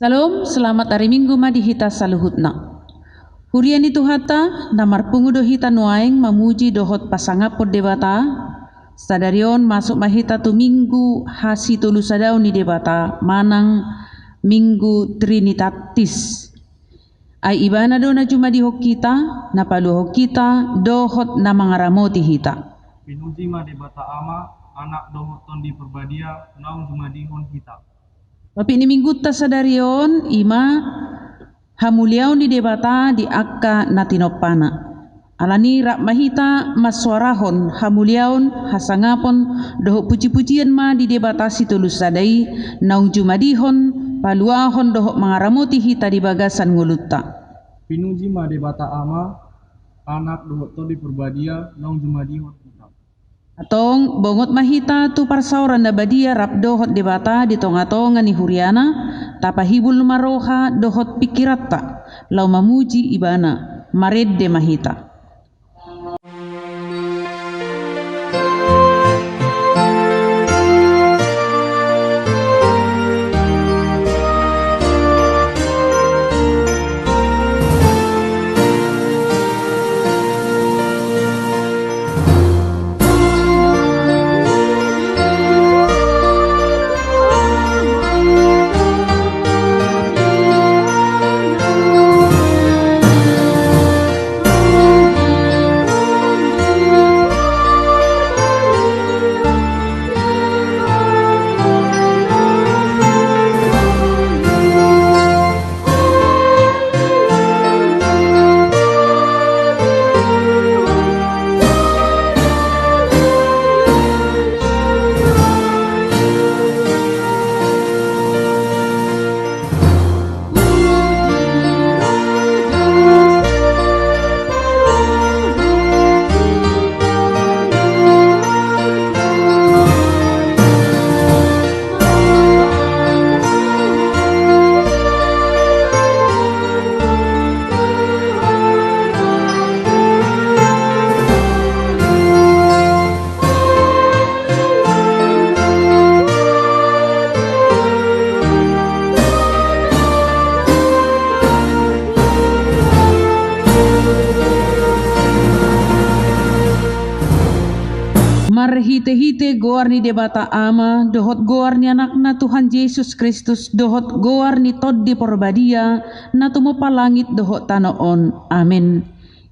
Salam, selamat hari Minggu madi hita saluhutna. Hurian itu hata namar pungudo hita nuaing mamuji dohot pasangapod debata. Sadarion masuk mahita tu minggu hasi tulu sadau ni debata manang minggu trinitatis. Ay ibana do na cuma di hok kita, na palu hok kita dohot na mangaramoti hita. Pinuji ma debata ama anak dohot ton di perbadia naung jumadihon hita. Tapi ini minggu ta sadarion ima hamuliaun di debata di akka natinopana. Alani rak mahita maswarahon hamuliaun hasangapon doho puji-pujian ma di debata situlus sadai naung jumadihon paluahon doho mangaramoti hita di bagasan ngulutta. Pinuji ma debata ama anak dohot ton di perbadia naung jumadihon hita. Atong bongot mahita tu parsauran da badia rap dohot debata di tonga-tonga ni huriana tapahibul maroha dohot pikiratta lau mamuji ibana maredde mahita. Marhite-hite goar ni debata ama dohot goar ni anakna Tuhan Yesus Kristus dohot goar ni tod di porbadia na tumopa langit dohot tanoon. Amin.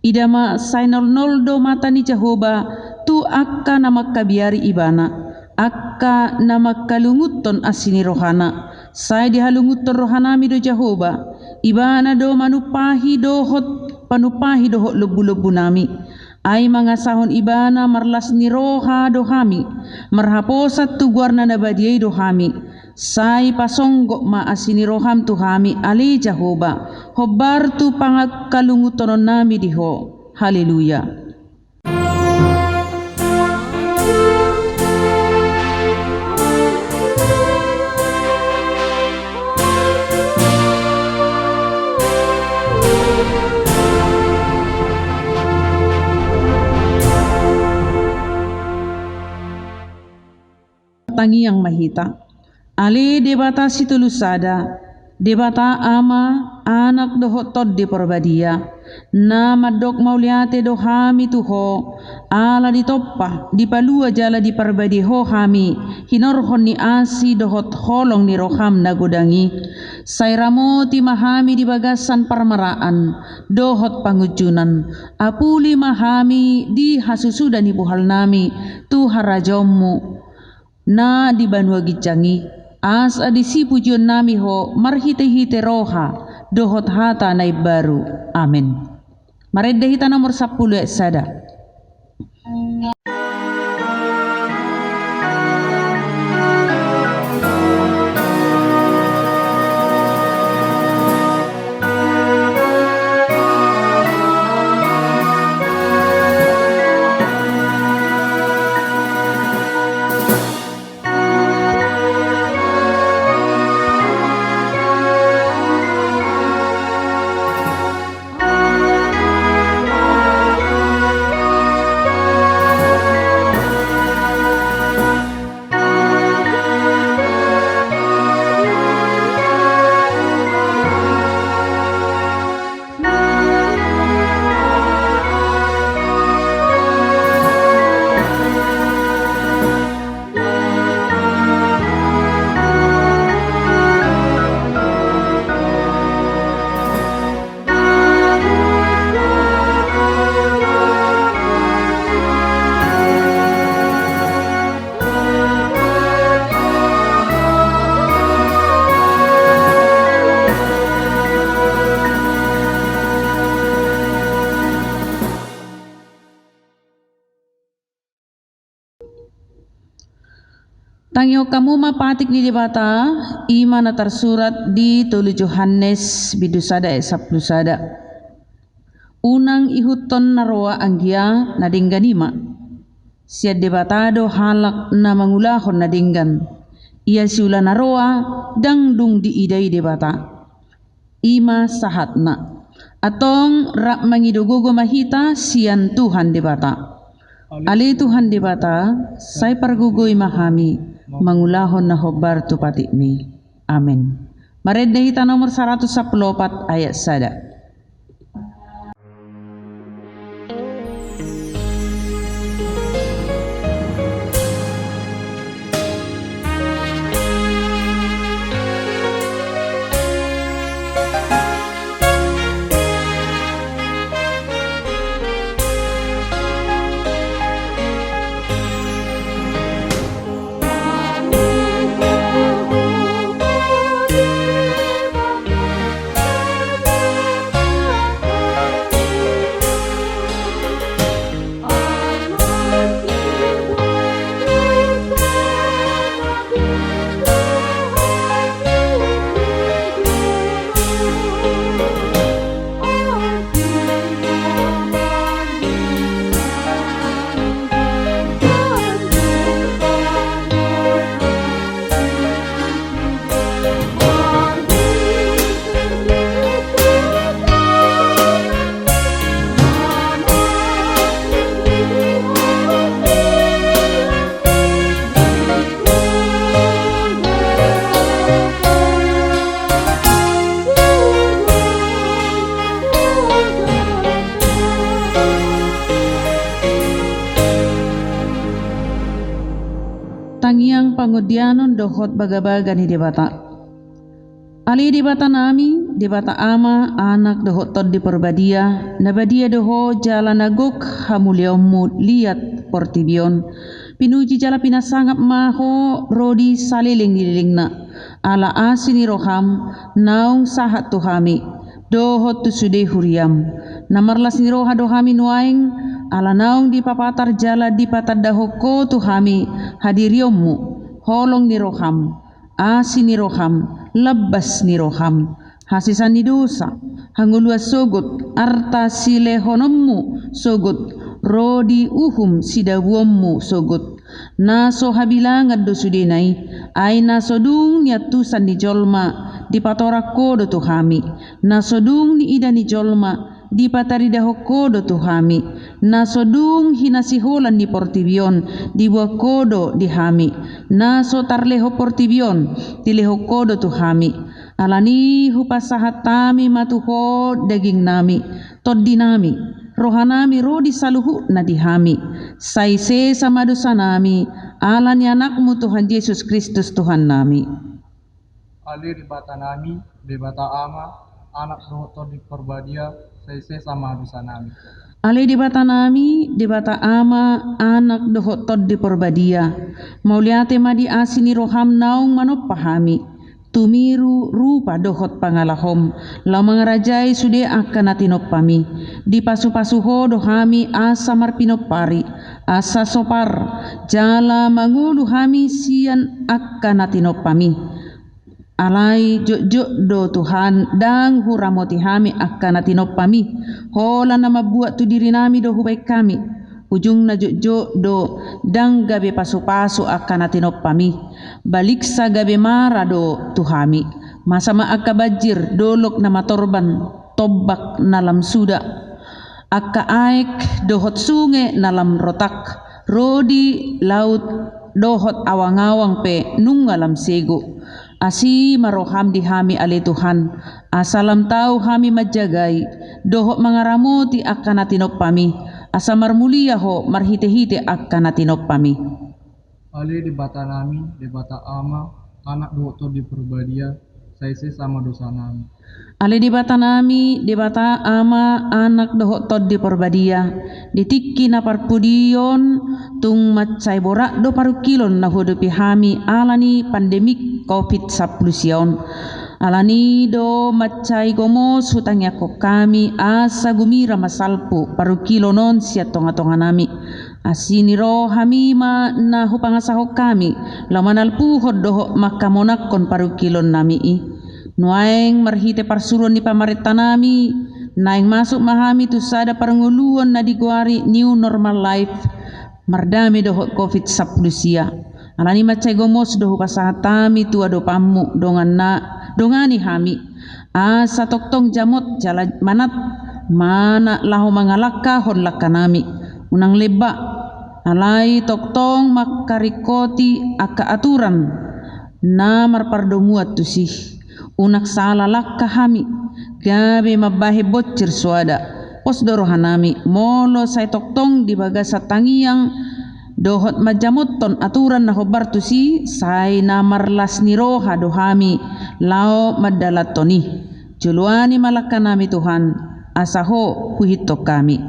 Idama sainol nol do mata ni Jehovah tu akka nama kabiari ibana akka nama kalunguton asini rohana saya dihalunguton rohanami do Jehovah ibana do manupahi dohot lebu-lebu nami. Ay mga sahon ibana marlas ni roha dohami marhaposat tu guarna nabadiay dohami say pasonggo maasini roham tuhami ali Jehovah hobar tu pangagkalungutonon nami diho. Haleluya. Tangi yang mahita ali debata situlusada debata ama anak dohot tod di porbadia na madok mauliate dohami tuho ala ditoppa di palua jala di perbadi ho hami hinorhon ni asi dohot holong ni roham nagodangi sayramoti mahami di bagasan parmaraan dohot pangujunan apuli mahami di hasusudan ni buhal nami tu harajomu na di banua gicangi as adisi pujian nami ho marhite-hite roha dohot hata naib baru. Amin. Maredda hita nomor 10 sada. Tangyo kamu mapatik ni debata ima na tersurat di tulu Yohanes bidusada saplusada. Unang ihuton naroa anggia na dingganima. Siya debatado halak na mangulahon na dinggan. Ia siula naroa dangdung di idai debata. Ima sahatna. Atong rak mangidugugo mahita siyan Tuhan debata. Ali Tuhan debata, say pargugoy mahami, mangulahon na hobar tupati mi. Amen. Mared na hita nomor 114 ayat sada. Tangiang pangodianon dohot bagabaga ni debata. Ali debata nami, debata ama, anak dohot tod di perbadia, nabadia doho jala nagok hamuliomud liat portibion. Pinuji jala pinasangap maho rodi saliling nililingna. Ala asini roham, naung sahat tuhami, dohot tusude huriam. Namarlas ni roha dohami nuaing, ala naung di papatar jala di patadahoko tuhami hadiriomu holong ni roham asi ni roham labbas ni roham hasisan ni dosa hangulua sogot arta silehonommu sogot rodi uhum sidabuommu sogot naso habilangan dosudinai ay nasodung ni atusan ni jolma di patorako do tuhami nasodung ni ida ni jolma di pataridaho kodo tuhami nasodung hinasiholan di portibion di buah kodo di hami naso tarleho portibion di leho kodo tuhami alani hupasahatami matuho daging nami toddi nami rohanami rodi saluhu na dihami saise sama dosa nami alani anakmu Tuhan Yesus Kristus Tuhan nami. Ali debata nami, debata ama, anak dohot di perbadia, saise sama dosa nami. Ali debata nami, debata ama, anak dohot tod di perbadia. Mauliate madi asini roham naung manopahami. Tumiru rupa dohot pangalahom. Lau mangarajai sude akan atinopami. Di pasu-pasuho dohami asa marpinopari. Asa sopar. Jala mangulu hami sian akan atinopami. Alai jok do Tuhan dang huramoti hami akan atinopami hola nama buat tu diri nami do hubai kami ujung na jok do dang gabe pasu-pasu akan atinopami balik sa gabe mara do tuhami masama akka bajir dolok nama torban tobak nalam suda akka aek dohot sunge nalam rotak rodi laut dohot awang-awang pe nungalam sego asi maroham di hami ali Tuhan asalam tahu hami majagai dohok mangaramoti akan atinopami asa marmulia ho marhite-hite akan atinopami. Ali debata nami, debata ama, anak dohot di perbadia, saise sama dosa nami. Ali debata nami, debata ama, anak dohot tod di perbadia, ditikki na parpudion tung macai borak do parukilon na hudupi hami alani pandemik COVID-19 alani do macai gomos hutang yakop kami asa gumira masalpu parukilo non siya tonga-tonga nami Asini roh hamima na hupangasahok kami lamanal puhod doho makamonakon parukilon nami i. Nuaeng marhite parsuron ni pamarita nami naing masuk mahami tu sada paranguluan na diguari new normal life mardami doho COVID-19 sia. Alani macai gomos doho pasahatami tu ado pamu dongani hami. Asa toktong jamot jala manat mana lahu mangalaka hon lakanami unang leba alai toktong makarikoti aka aturan na marpardomuat tu sih unak sala lakka hami gabe mabahe bocir suada pos dorohanami molo sai toktong di bagasa tangiang dohot majamoton aturan na hobar tu si sai na marlas ni roha dohami lao madalatoni juluani malakanami Tuhan asaho huhito kami.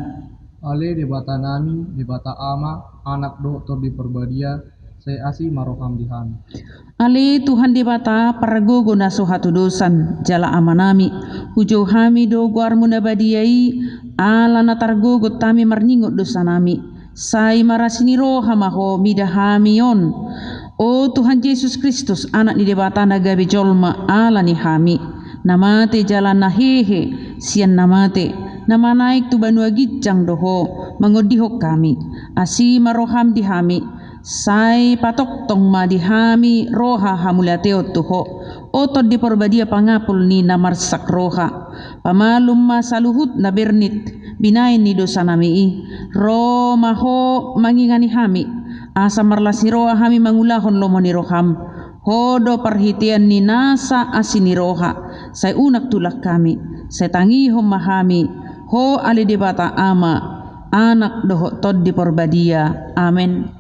Ale debata nami, debata ama, anak doktor di perbadia, saya asi maroham dihan. Ale Tuhan debata paragogo na suhatu dosan jala amanami hujo hami do guarmu nabadiai ala natargogo tami marningot dosa nami sai marasini roha maho midahamion. O Tuhan Yesus Kristus anak di debata nagabe jolma ala ni hami namate jalan nahehe sian namate nama naik tu banua gijang doho mangodihok kami asi maroham dihami sai patok tong ma dihami roha hamulateo tuho otod di porbadia pangapul ni namarsak roha pamalum masaluhut na bernit binain ni dosa nami i ro maho mangingani hami asa marlasi roha hami mangulahon lomo ni roham hodo perhitian ni nasa asini roha sai unak tulak kami sai tangihom mahami ho ali debata ama anak doho tod di porbadia amen.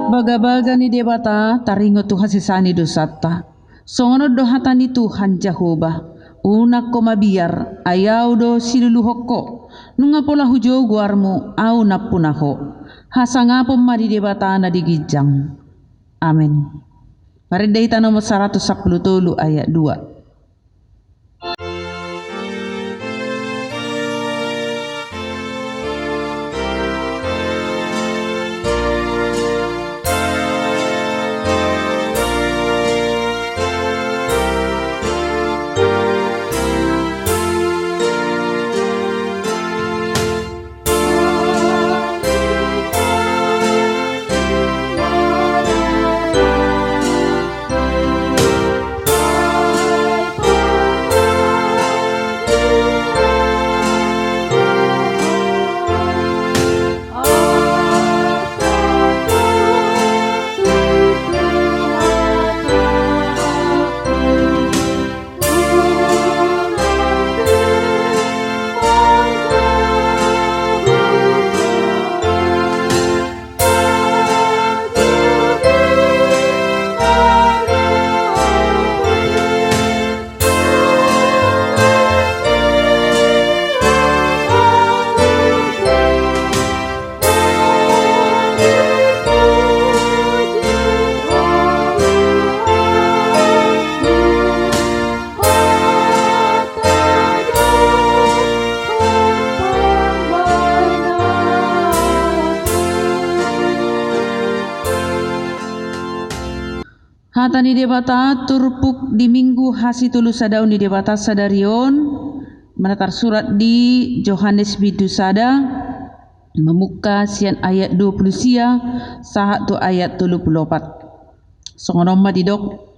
Baga-baga ni debata taringo Tuhan sisani dosata. Songono dohatani Tuhan Jehovah. Unak ko mabiar ayaw do siluluhok nunga pola hujo guarmu au napunaho. Hasangapom madi debata na digijang. Amin. Maridaita nomor 110 ayat 2. Hata ni debata turpuk di minggu hasitulu sadau ni debata sadarion menatar surat di Yohanes bidu sada memuka sian ayat 20 sia sahat tu ayat 34. Songonomba didok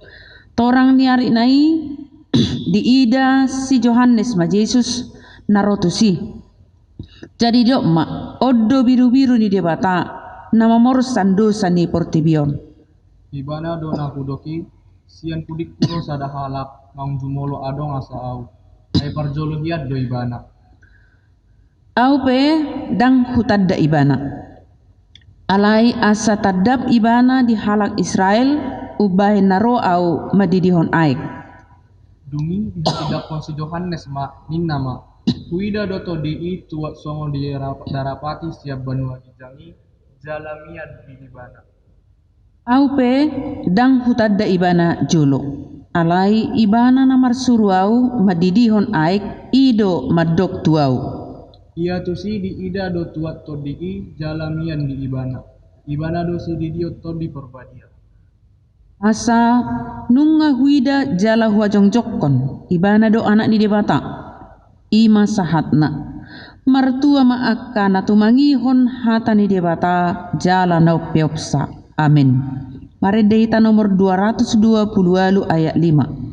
torang ni ari nai di ida si Yohanes ma Yesus narotusi. Jadi dok ma oddo biru-biru ni debata nama morsan dosa ni portibion. Ibana do na kudoki sian kudik kudo sada halap mang jumolo adong asa au. Ay parjolo hiat do ibana. Au pe dang hutadda ibana. Alai asa tadab ibana di halak Israel ubah naro au madidihon aik. Dungi tidak si Yohanes ma ninna ma. Kuida do to di tuat songo di darapati siap banua gijangi jalamian di ibana. Au pe dang hutadda ibana jolo. Alai ibana namar suruau madidihon aik ido madok tuau. Ia tu si di ida do tuat to di jalamian di ibana. Ibana do si di dio to di perbadia. Asa nunga huida jala hua jongjokon ibana do anak ni debata. Ima sahatna. Martua ma akka na tumangihon hata ni debata jala na upiopsa. Amin. Mari data nomor 220 ayat 5.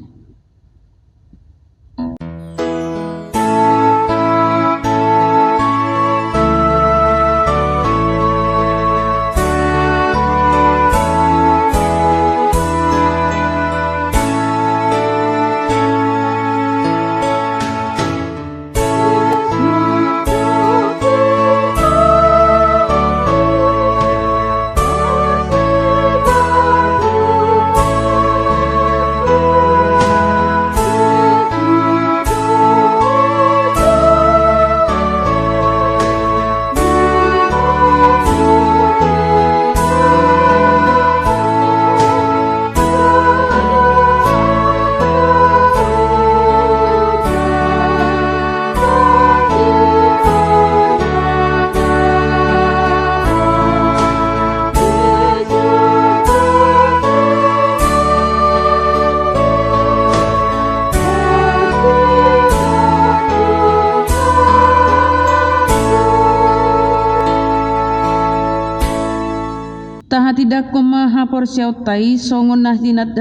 Tidak ko mahaporsiaw tay songon na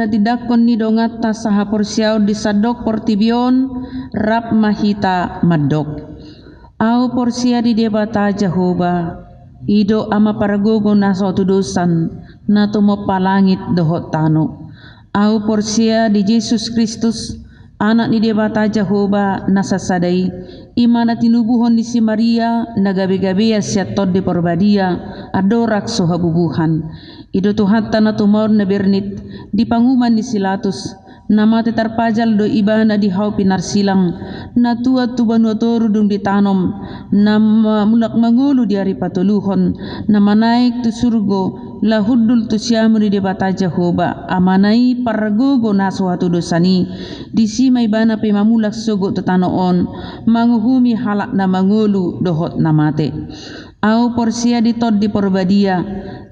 tidak ko ni dongat ta sahaporsiaw di sadok portibion rap mahita madok. Au porsia di debata Jehova ido ama paragogo na sa tudusan na tumopalangit dohot tano. Au porsia di Yesus Kristus anak ni debata Jehova nasasadai imana tinubuhon ni si Maria nagabi-gabi siya tod di porbadia adorak so habubuhan. Ido Tuhan tanah tumor na bernit di panguman ni Silatus nama tetarpajal do ibana di hau pinarsilang na tua tubanuatoru dung ditanom nama mulak mangulu di hari patuluhon nama naik tu surgo lahudul tu siamuri di bata Jehova amanai paragogo naso hatu dosani di sima ibana pe mamulak sogo tetanoon manguhumi halak na mangulu dohot namate. Au porsia di tod di porbadia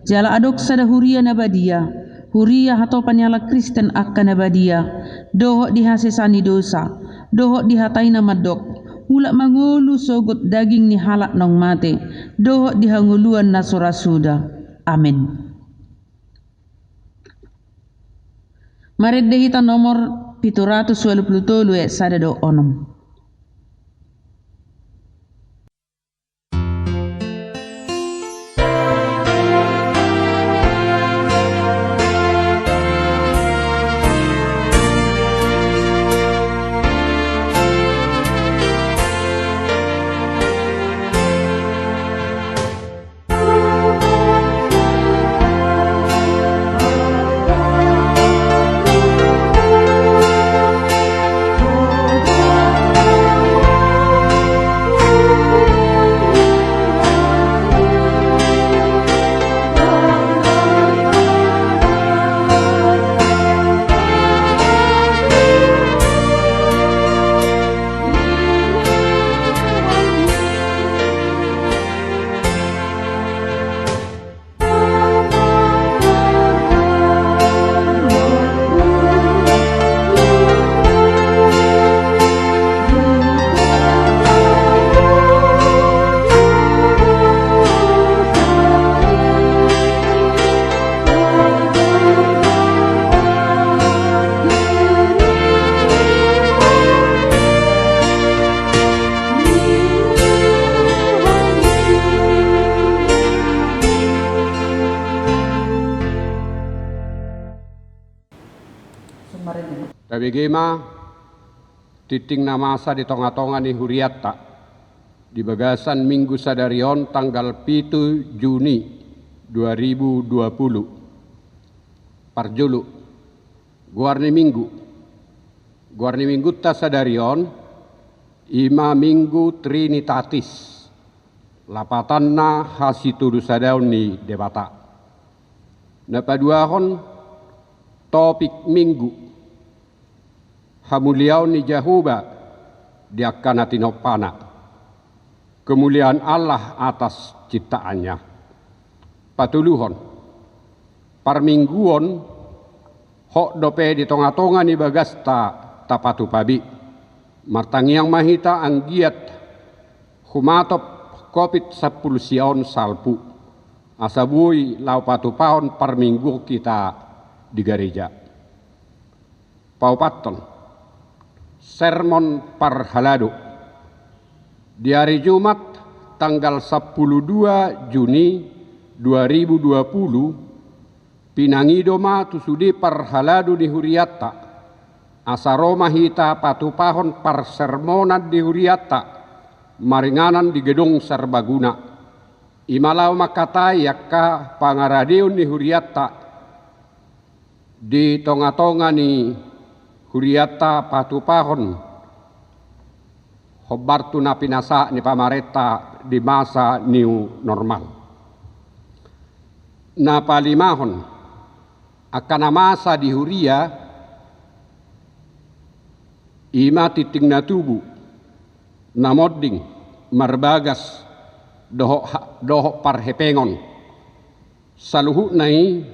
jala adok sada huria nabadia huria hatau panyala Kristen akan nabadia dohok dihasesani dosa dohok dihatai nama dok mulak mangulu sogot daging ni halak nong mate dohok dihanguluan nasura suda. Amin. Mari dehita nomor 727 sada do onom. Kabegema titing namasa di tonga-tonga ni Huriatta di bagasan Minggu Sadarion tanggal 7 Juni 2020 parjulu guarni minggu ta Sadarion ima minggu Trinitatis lapatanna hasitudu sadaun ni debata. Napaduahon topik minggu hamuliau ni Jahuba diakana tinopana kemuliaan Allah atas ciptaannya. Patuluhon parmingguon hok dope di tonga-tonga ni bagasta tapatu pabi martangiang mahita anggiat humatop COVID-10 sion salpu asabui lau patu paon per minggu kita di gereja. Paupaton sermon par haladu di hari Jumat tanggal 12 Juni 2020 pinangidoma tusudi par haladu di Huriatta asaroma hita patu pahon par sermonan di Huriatta maringanan di gedung serbaguna imalau makatai yakka pangaradiun ni Huriatta di tonga-tonga ni Huriatta patupahon hobartu na pinasa ni pamareta di masa new normal na palimahon akan masa di Huria ima titing na tubu namodding marbagas doho parhepengon saluhu nai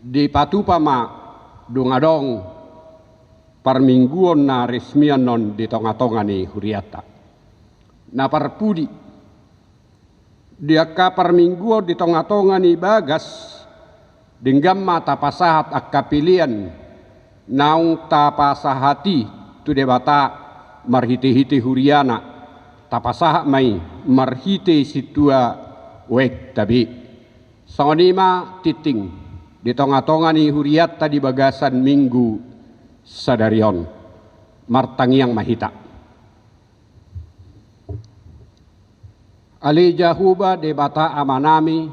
di patupama dungadong parmingguon na resmian non di tonga-tonga ni Huriatta na parpudi diaka parmingguon di tonga-tonga ni bagas dinggamma tapasahat akapilian naung tapasahati tu debata marhiti-hiti Huriana tapasaha mai marhiti situa wek tabi songonima titing di tonga-tonga ni Huriatta di bagasan Minggu Sadarion martangiang mahita ali Jahuba debata amanami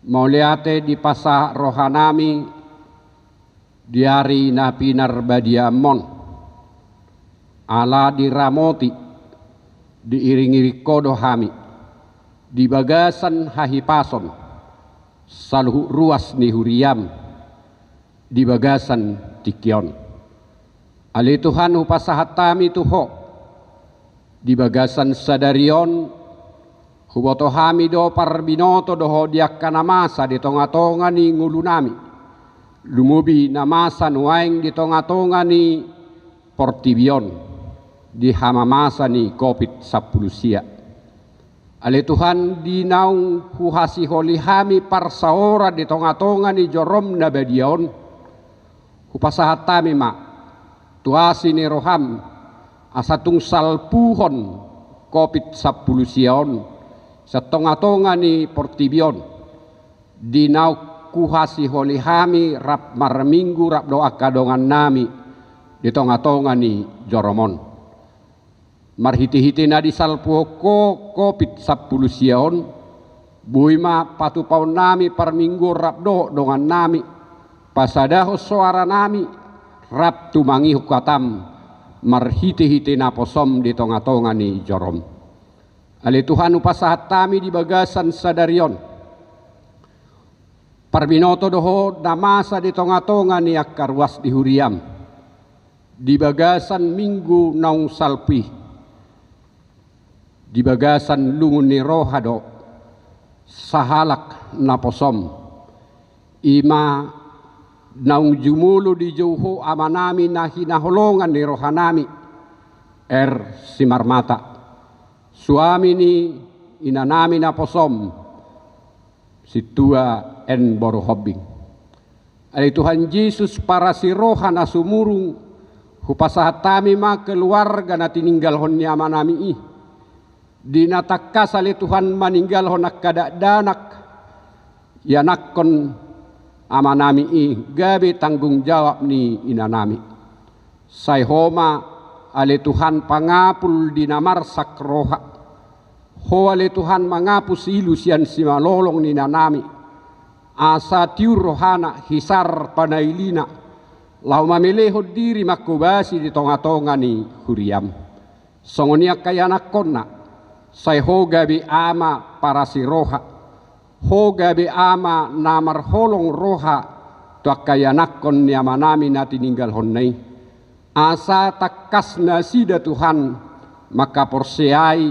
mauliate di pasah rohanami diari napinar badiamon ala diramoti diiring-iring kodo hami di bagasan hahipason saluhu ruas ni Huriam di bagasan tikion ali Tuhan upasahat tami tuho di bagasan Sadarion huboto hami do parbinoto doho diakka namasa di tonga-tonga ni ngulunami lumubi namasa nuaing di tonga-tonga ni Portibion di hamamasa ni COVID-10 sia. Ale Tuhan di naung huhasi holi hami parsaora di tonga-tonga ni Jorom na badion hupasahat tami ma tuasi ni roham asatung salpuhon COVID-10 sion sa tonga-tonga ni Portibion di naung kuhasi holi hami rap marminggu rap doa kadongan nami di tonga-tonga ni Joromon marhiti-hiti na di salpuoko COVID-10 sion buima patupaun nami parminggu rap do dongan nami pasadaho suara nami rap tumangi hukatam marhiti-hiti na posom di tonga-tonga ni Jorom ali Tuhan upasahat tami di bagasan Sadarion parbinoto doho namasa di tonga-tonga ni akarwas di Huriam di bagasan Minggu naung salpi di bagasan lungun ni rohado sahalak naposom ima naung jumulu di jauho amanami na hinaholongan ni rohanami simarmata suami ni inanami naposom situa boru hobbing ali Tuhan Yesus para si rohan asumurung hupasahat tami ma keluarga na tininggal hon ni amanami dinatakkas ali Tuhan maninggal hon akkada danak yanakkon ama nami gabi tanggung jawab ni ina nami. Sai homa ale Tuhan pangapul dinamarsak roha. Ho ale Tuhan mangapus ilusian si malolong ni nami. Asa tiur rohana hisar panailina. Lau mameleho diri makubasi di tonga-tonga ni huriam. Songonia kaya nakonna. Sai ho gabi ama para si roha. Ho gabi ama namar holong roha. Tuak kaya nakon ni ama nami nati ninggal honnai. Asa takas nasida Tuhan maka porseai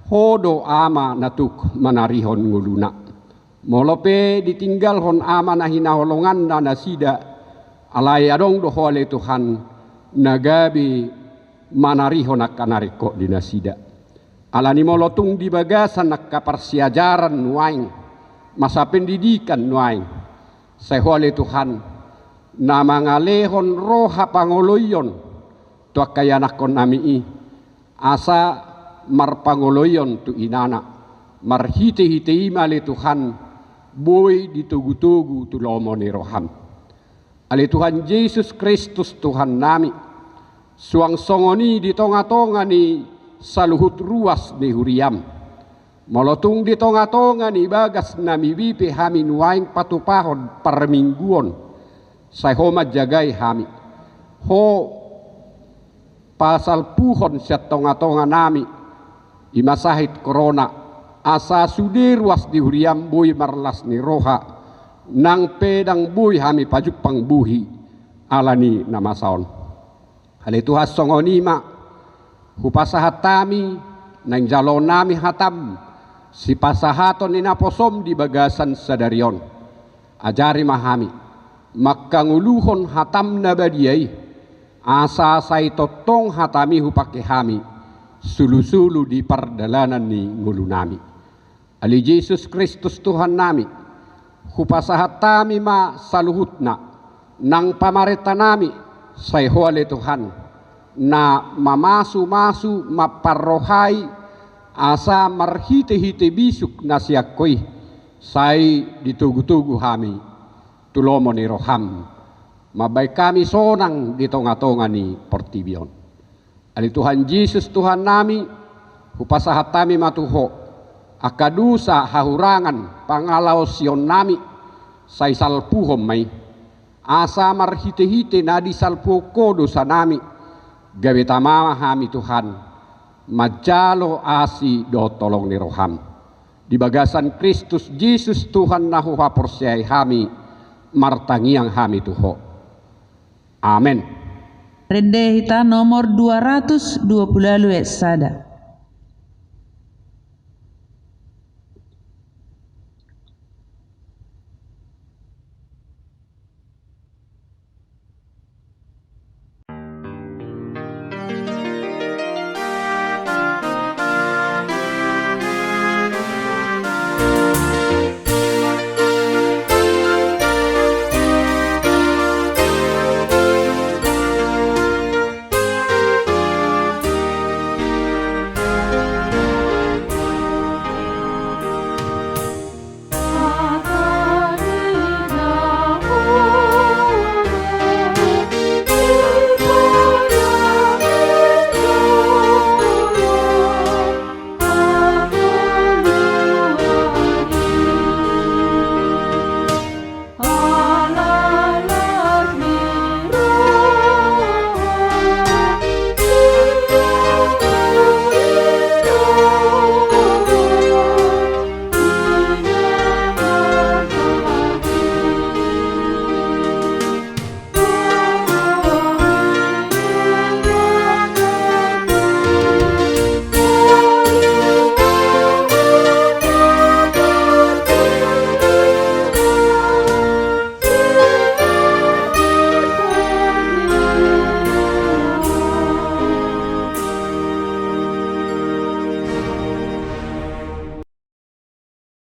hodo ama natuk manarihon nguluna. Molope ditinggal hon ama na hinaholongan na nasida alay adong doho ale Tuhan nagabi manarihon akanariko di nasida. Alani molotung di bagasan nakaparsiajaran nuaing masa pendidikan nuaing. Seho ale Tuhan na mangalehon roha pangoloyon tuak kaya nakon nami asa marpangoloyon tu inana marhite-hite imale Tuhan boy ditugu-tugu tu lomo ni roham. Ale Tuhan Yesus Kristus Tuhan nami suang songoni di tonga-tonga ni saluhut ruas ni huriam molotung di tonga-tonga ni bagas nami bipe hami nuaing patupahon parmingguon sai homa jagai hami ho pasal puhon siat tonga-tonga nami imasahit corona asa sude ruas di huriam boy marlas ni roha nang pedang buhi hami pajuk pangbuhi alani nama saon. Hal itu hasongonima hupasahatami nang jalon nami hatam si pasahaton ni naposom di bagasan sadarion ajari mahami makanguluhon hatam nabadiyai asa sai totong hatami hupake hami sulu-sulu di pardalanan ni ngulunami. Ali Yesus Kristus Tuhan nami hupasahat tami ma saluhutna nang pamareta nami say huale Tuhan na mamasu-masu maparrohai asa marhite-hite bisuk na siyakoy say ditugu-tugu hami tulomo ni roham mabay kami sonang di tonga-tonga ni Portibion. Ali Tuhan Yesus Tuhan nami hupasahat tami matuho akadusa hahurangan pangalaw sion nami say salpuhom may asa marhite-hite na di salpo kodo sa nami gabi tamama hami Tuhan majalo asi do tolong ni roham di bagasan Kristus Jesus Tuhan na huhaporsiyay hami martangiang hami tuho. Amen. Rende hita nomor 220 sada.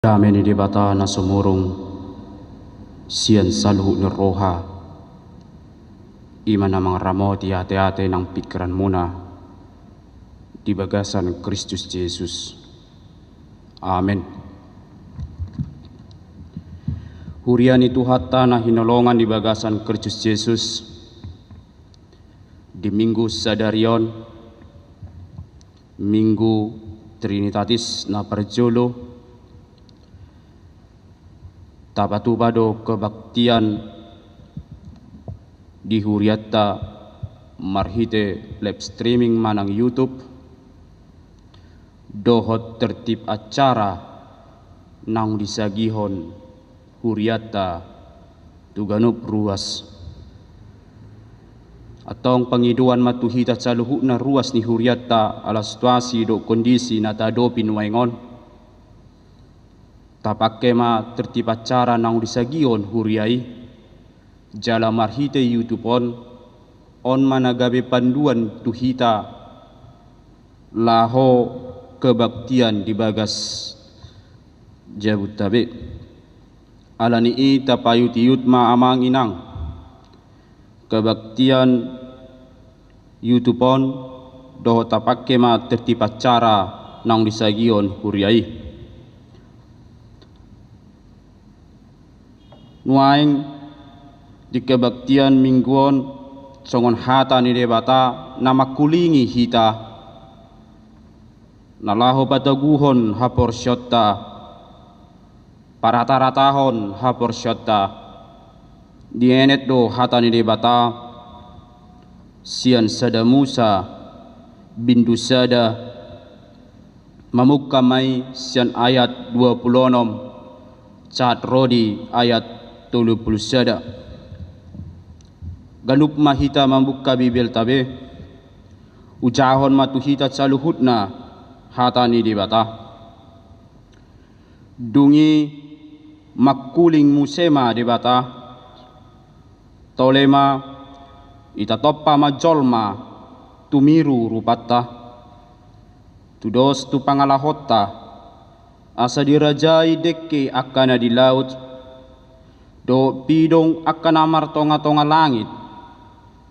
Kami ni dibata na sumurong siyan salhu ni roha iman na mga ramo ti ate-ate ng pikiran muna di bagasan Kristus Jesus. Amen. Huriani Tuhata na hinolongan di bagasan Kristus Yesus di Minggu Sadarion, Minggu Trinitatis na Parjolo, tapatubado kebaktian di Huriata marhite live streaming manang YouTube, dohot tertib acara nang disagihon Huriata tuganup ruas atong pangiduan matuhita sa luhuk na ruas ni Huriata ala situasi do kondisi na tado pinuwaingon tapake ma tertib acara nang disagihon Huriai jala marhite YouTube on managabe panduan tuhita laho kebaktian di bagas Jabodetabek. Alani ita payut-yut ma amang inang kebaktian YouTubeon doho tapake ma tertib acara nang disagion Huriai. Nuaing di kebaktian mingguon songon hata ni debata nama kulingi hita nalaho pataguhon hapor syotta parata-ratahon hapor syotta dienet do hata ni debata sian sada Musa bintu sada mamukamai sian ayat 26 cat rodi ayat 30 sada ganup mahita membuka Bibel tabe ujahon matuhita saluhutna hata ni debata dungi makuling musema debata tolema itatoppa majolma tumiru rupata tudos tu pangalahota asa dirajai dekke akana di laut do pidong akana martonga-tonga langit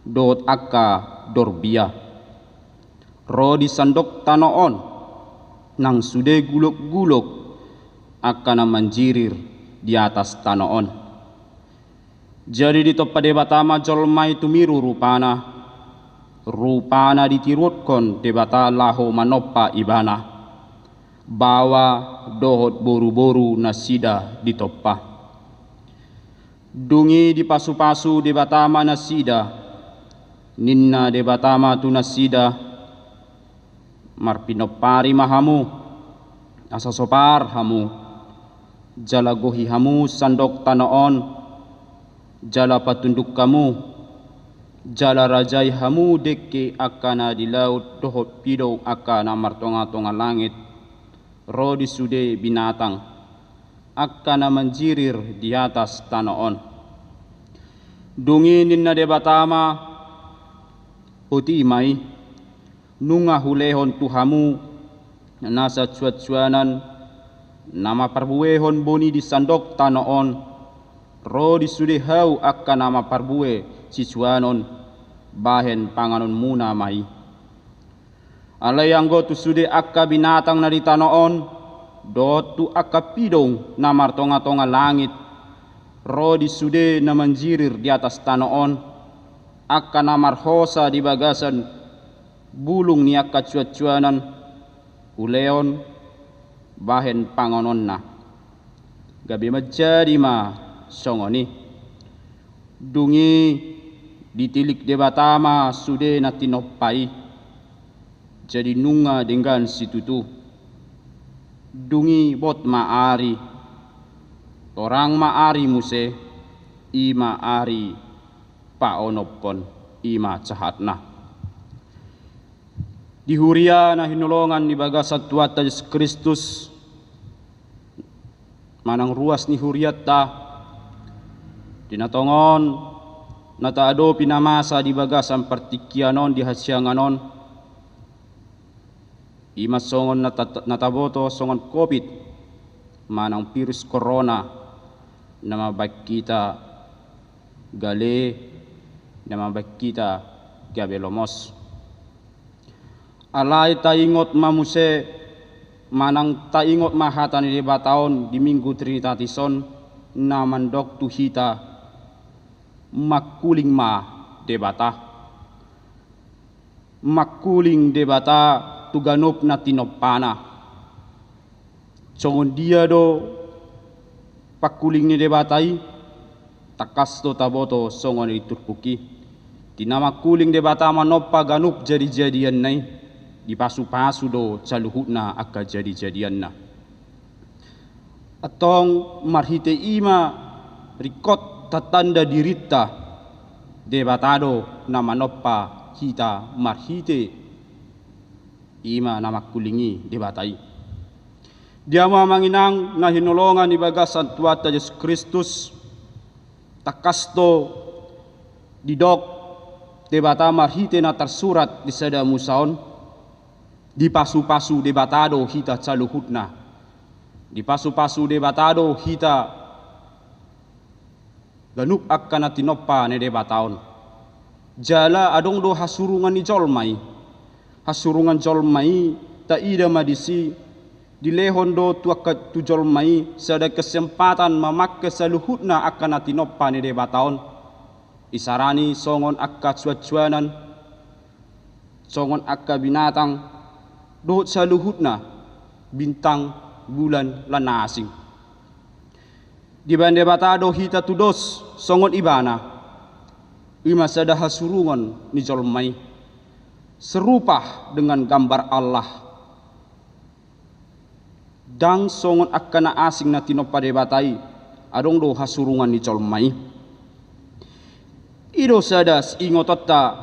dot akka dorbia ro di sandok tanoon nang sude gulok-gulok akana manjirir di atas tanoon. Jadi di topa debata majolma itu miru rupana ditirutkan debata laho manoppa ibana bawa dohot boru-boru nasida di topa dungi di pasu-pasu debata nasida ninna debata tu nasida marpinopari mahamu asa sopar hamu jala gohi hamu sandok tanoon jala patunduk kamu jala rajai hamu dekke akana di laut dohot pido akana martonga-tonga langit ro di sude binatang akana manjirir di atas tanoon dungi ninna debatama uti mai nunga hulehon tuhamu nasa cuat-cuanan nama parbuehon boni di sandok tanoon ro di sude hau akka nama parbue siswanon bahen panganon muna mai alay anggo tu sude akka binatang na di tanoon do tu akka pidong na martonga-tonga langit ro di sude na manjirir di atas tanoon akka na marhosa di bagasan bulung ni akka cuat-cuanan uleon bahen pangonon na gabi majadi ma songoni dungi ditilik debatama sude na tinoppai jadi nunga dengan situtu dungi bot maari torang maari muse ima ari paonopon ima cahatna di Huria na hinolongan ni bagasat tuata Yesus Kristus manang ruas ni Huriata dinatongon nataado pinamasa di bagasan partikianon di hasyanganon imas songon nataboto songon COVID manang virus corona nama baik kita gale nama baik kita gabelomos alay taingot mamuse manang taingot mahatan di bataon di Minggu Trinitatisom na mandok tu hita makuling ma debata. Makuling debata tu ganop na tinopana. Songon dia do pakuling ni debatai takas to taboto songon iturpuki. Tinama kuling debata manoppa ganup jadi-jadian nai dipasu-pasu do caluhutna akka jadi-jadian na. Atong marhite ima rikot tatanda dirita debatado na manoppa hita marhite ima nama kulingi debatai. Dia manginang na hinolongan ni bagasan tuata Yesus Kristus takasto didok debata marhite na tersurat di sada musaon dipasu-pasu debatado hita caluhutna. Dipasu-pasu debatado hita ganup akkana tinoppa ne debataon. Jala adong do hasurungan ni jolmai. Hasurungan jolmai ta ida madisi dilehon do tuakat tu jolmai sada kesempatan mamakke saluhutna akkana tinoppa ne debataon. Isarani songon akka cuacuanan, songon akka binatang, dohot saluhutna bintang, bulan, lan asing. Di bande batado hita tudos songon ibana, ima sada hasurungan ni jolmai, serupa dengan gambar Allah. Dang songon akka na asing na tinoppa debatai, adong do hasurungan ni jolmai. Ido sadas ingototta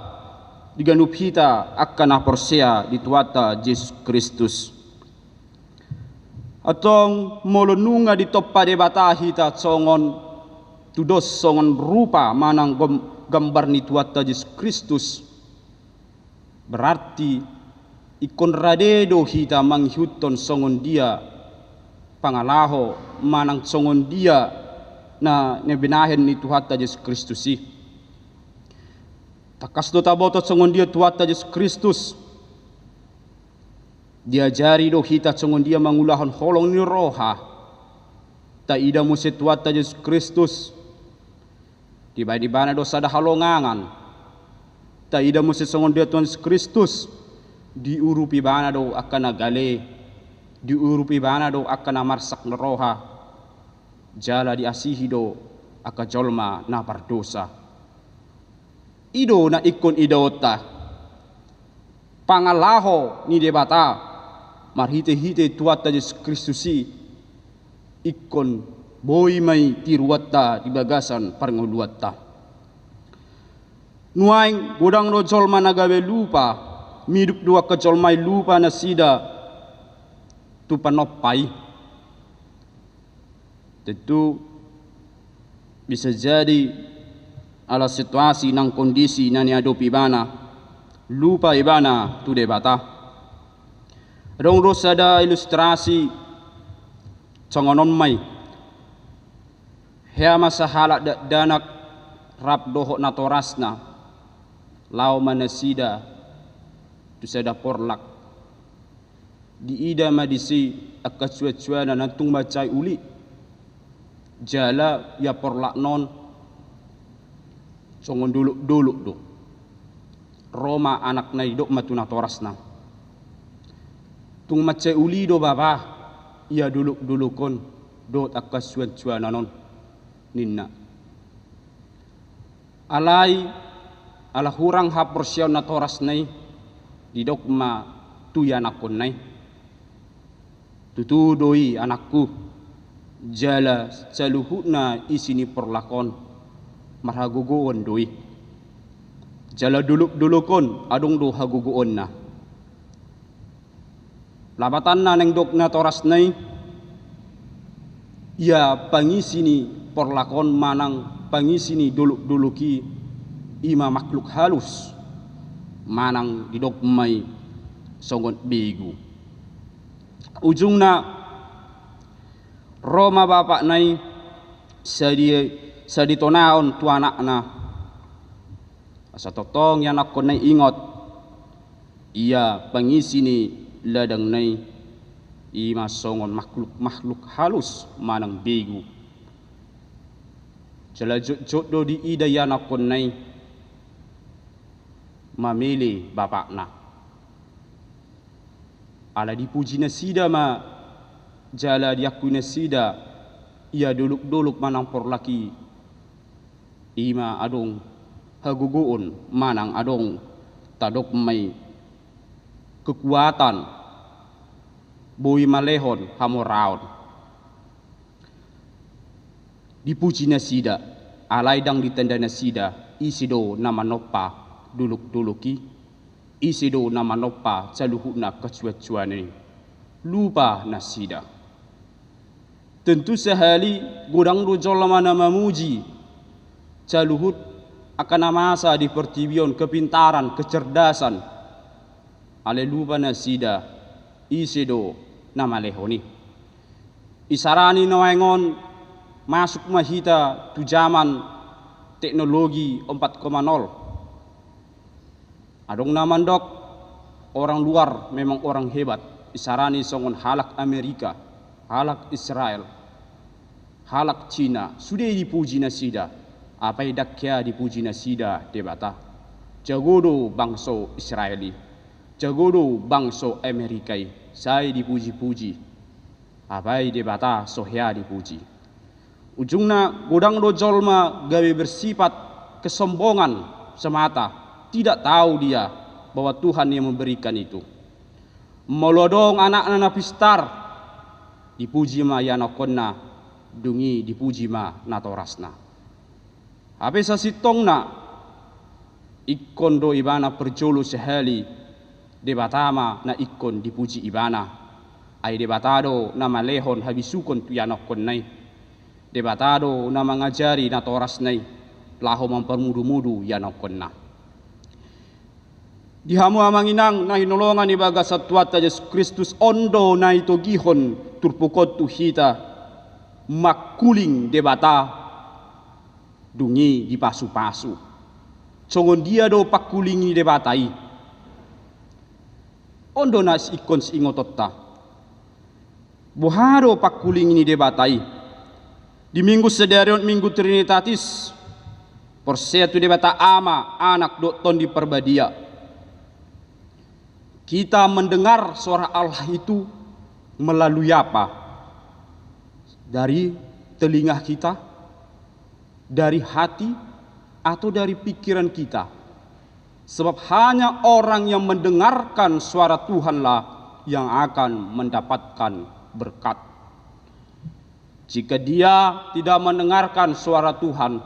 diganup hita akkana persea dituata Yesus Kristus. Atong molonunga ditoppa debata hita songon tudos songon rupa manang gambar ni tuata Yesus Kristus. Berarti ikon radedo hita manghuton songon dia pangalaho manang songon dia na nebenahen ni tuata Yesus Kristus si. Takas do tabotot songon dia tuata Yesus Kristus. Diajari do hita songon dia mangulahan holong ni roha. Ta ida mo se tuata Yesus Kristus. Tiba di bana do sada halongangan. Ta ida mo se songon dia Tuhan Yesus Kristus. Diurupi bana do akan nagale. Diurupi bana do akan marsak ni roha. Jala diasihi do aka jolma na pardosa. Ido na ikon idota pangalaho ni debata marhite-hite tuata Yesus Kristus si ikon boy may tiruata di bagasan parnguluata. Nuaing gudang do jolma nagawe lupa midup dua ke jolmai lupa na sida tu panoppai. Tentu bisa jadi ala situasi nang kondisi na niadopi ibana lupa ibana tu debata. Rong rosada ilustrasi congonon mai hea masahala danak rap dohok na torasna lau manasida tu sada porlak di ida madisi akka cuacuana nantung macai uli jala ya porlak non songon duluk do Roma anak na idok matuna toras na tung macai uli do baba ia dulukon do takas cuan non ninna alai ala hurang haporsiaw na toras nai didok ma tuya anakon nai tutudoi anakku jala saluhutna isini perlakon marhaguguon doi jala dulukon adong do haguguon na labatan na neng dok na toras nai ia pangisini porlakon manang pangisini duluki ima makhluk halus manang didok may songon begu ujungna Roma bapak nai saditonaon tu anak na asa totong yang nak nai ingot ia pengisi ni ladang nai ima songon makhluk halus manang begu Jala jot do di ida yana konnai mamili bapakna. Ala dipuji na sida ma jala diakui na sida ia doluk-doluk manang porlaki ima adong haguguun manang adong tadok may kekuatan boi malehon hamoraon. Dipuji na sida alay dang ditanda na sida isido na manopa duluk-duluki isido na manopa caluhu na kecuat-cuani lupa na sida. Tentu sehali gudang rujol mana memuji caluhut akan masa di pertibion kepintaran kecerdasan ale lupa na sida isido na malehoni isarani nawengon masuk mahita tu zaman teknologi 4.0. Adong naman dok orang luar memang orang hebat. Isarani songon halak Amerika, halak Israel, halak Cina. Sudah dipuji na sida. Apa dakya dipuji na sida debata. Jagodo bangso Israeli, jagodo bangso Amerikai. Saya dipuji-puji. Apa debata sohya dipuji. Ujungnya godang dojolma gawe bersifat kesombongan semata. Tidak tahu dia bahwa Tuhan yang memberikan itu. Melodong anak-anak pistar dipuji ma yanokonna dungi dipuji ma natorasna. Apa sasitongna ikon do ibana perjolo sehali debatama na ikon dipuji ibana. Ai debatado na malehon habisukon tu yanokonnai. Debatado na mengajari na toras nai laho mempermudu-mudu yanokonna. Dihamu amanginang na hinolongan ibaga satwata Yesus Kristus ondo na ito gihon turpukot tu hita makuling debata dungi di pasu-pasu. Songon dia do pakuling ni debatai. Ondo na ikon singototta. Buharo pakuling ni debatai. Di minggu sedarion minggu Trinitatis persetu debata ama anak dokton di perbadia. Kita mendengar suara Allah itu melalui apa? Dari telinga kita, dari hati, atau dari pikiran kita. Sebab hanya orang yang mendengarkan suara Tuhanlah yang akan mendapatkan berkat. Jika dia tidak mendengarkan suara Tuhan,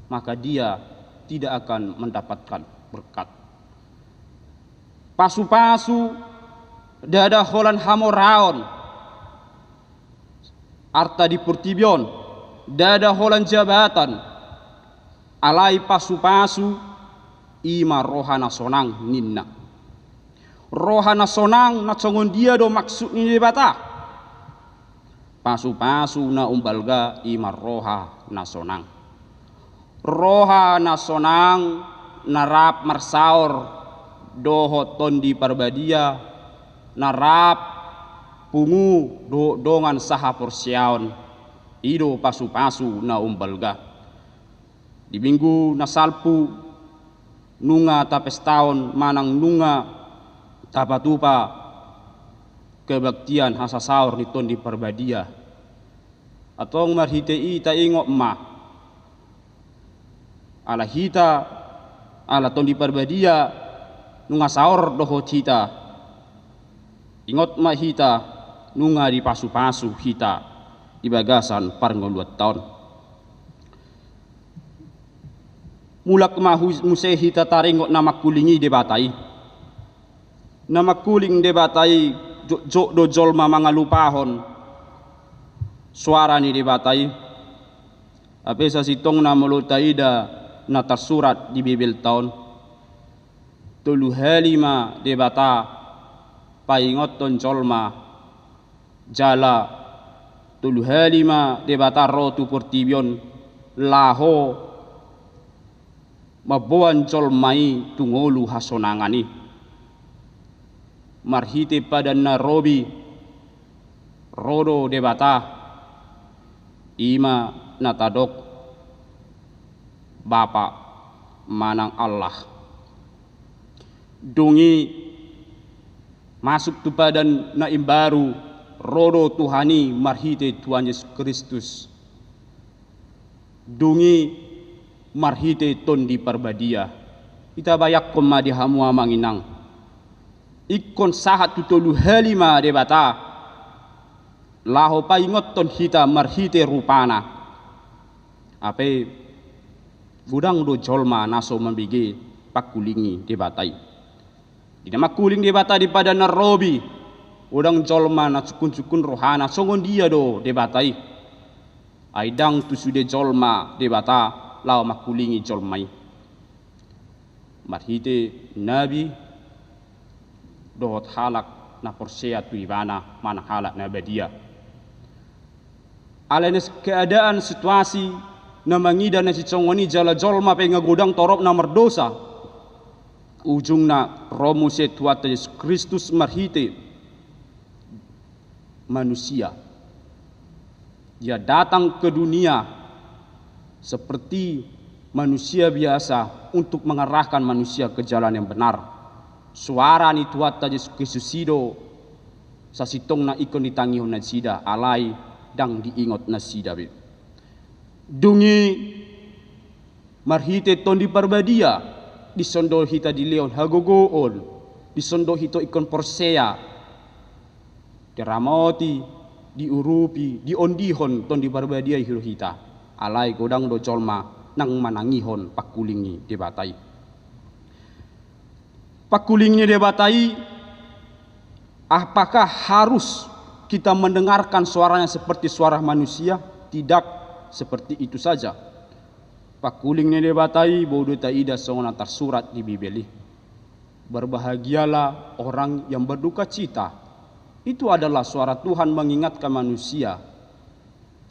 maka dia tidak akan mendapatkan berkat. Pasu-pasu dada holan hamoraon arta di pertibion dada holan jabatan alai pasu-pasu ima rohana sonang ninna. Rohana sonang na congon dia do maksud ni bata. Pasu-pasu na umbalga ima roha na sonang. Roha na sonang narap marsaor doho tondi parbadia narap pungu do dongan saha porsiaon ido pasu-pasu na umbalga. Di minggu na salpu nunga tapestaon manang nunga tapatupa kebaktian hasasaur ni tondi parbadia atau marhitei ta ingok ma ala hita ala tondi parbadia nunga saur doho hita ingot ma hita nunga di pasu-pasu hita di bagasan parngoluat tahun mulak mahu museh hita taringot nama kulingi debatai nama kuling debatai jok do jolma mangalupahon suara ni debatai apa sasitong na mulutaida na tersurat di Bibel tahun tulu halima debata paingoton jolma jala tulu halima debata rotu portibion laho mabuan jolmai tungolu hasonangani marhite pada Nairobi rodo debata ima natadok Bapa manang Allah. Dungi masuk tu badan na imbaru rodo Tuhani marhite Tuhan Yesus Kristus. Dungi marhite tondi parbadia. Ita bayak koma di hamua manginang. Ikon sahat tutolu halima debata. Laho paingot ton hita marhite rupana. Ape budang do jolma naso mambigi pakulingi debatai. Dina makuling debata di pada narobi udang jolma na sukun rohana songon dia do debatai. Aidang tu sude jolma debata lao makulingi jolmai. Marhite nabi dohot halak na porsea tu ibana mana halak na badia. Alenes keadaan situasi na mangida na si congoni jala jolma pe ngagodang torop na merdosa. Ujungna romo se Tuhan Yesus Kristus marhite manusia. Dia datang ke dunia seperti manusia biasa untuk mengarahkan manusia ke jalan yang benar. Suara ni Tuhan Yesus Kristus sido sasitong na ikon ditangihon na sida alai dang diingot na sida. Dungi marhite tondi parbadia. Disondo hita di leon hagogoon, disondo hito ikon porsea, diramoti, diurupi, diondihon ton di barbadia hiro hita, alai godang do colma nang manangihon pakulingi debatai. Pakulingi debatai, apakah harus kita mendengarkan suaranya seperti suara manusia? Tidak seperti itu saja. Pakuling ni debatai bodoh taida songon antar surat di Bibeli. Berbahagialah orang yang berduka cita. Itu adalah suara Tuhan mengingatkan manusia.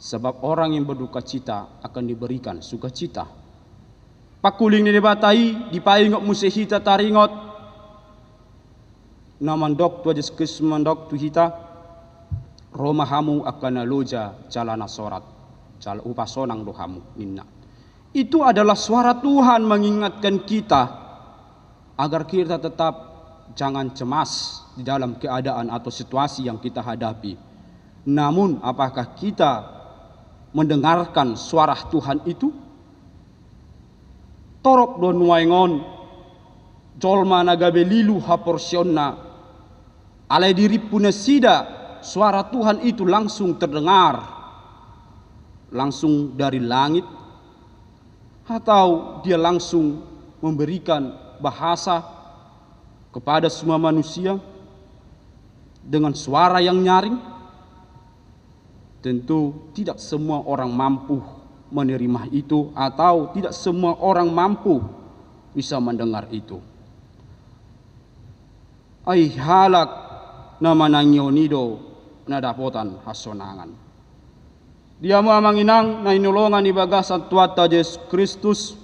Sebab orang yang berduka cita akan diberikan sukacita. Pakuling ni debatai dipaingot musehita taringot. Namandok tu aja sekes mandok tu hita. Romahamu akan aloja jalana sorat. Jala upasonang dohamu ninna. Itu adalah suara Tuhan mengingatkan kita agar kita tetap jangan cemas di dalam keadaan atau situasi yang kita hadapi. Namun apakah kita mendengarkan suara Tuhan itu? Torop don waingon jolma nagabe lilu haporsionna alai diri puna sida suara Tuhan itu langsung terdengar langsung dari langit atau dia langsung memberikan bahasa kepada semua manusia dengan suara yang nyaring? Tentu tidak semua orang mampu menerima itu atau tidak semua orang mampu bisa mendengar itu. Ai halak nama nangionido nadapotan hasonangan. Dia manginang na inulongan ibaga sa Tuhan Yesus Kristus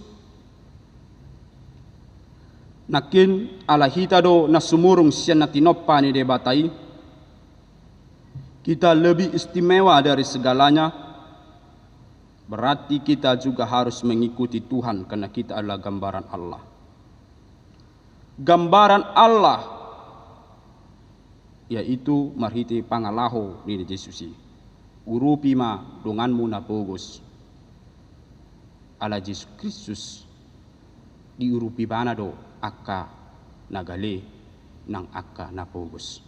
nakin alahita do na sumurung siya na tinoppa ni debatai. Kita lebih istimewa dari segalanya. Berarti kita juga harus mengikuti Tuhan karena kita adalah gambaran Allah. Gambaran Allah yaitu marhiti pangalaho ni Yesusi. Urupi ma donganmu na pogos ala Yesus Kristus diurupi bana do akka nagale nang akka na pogos.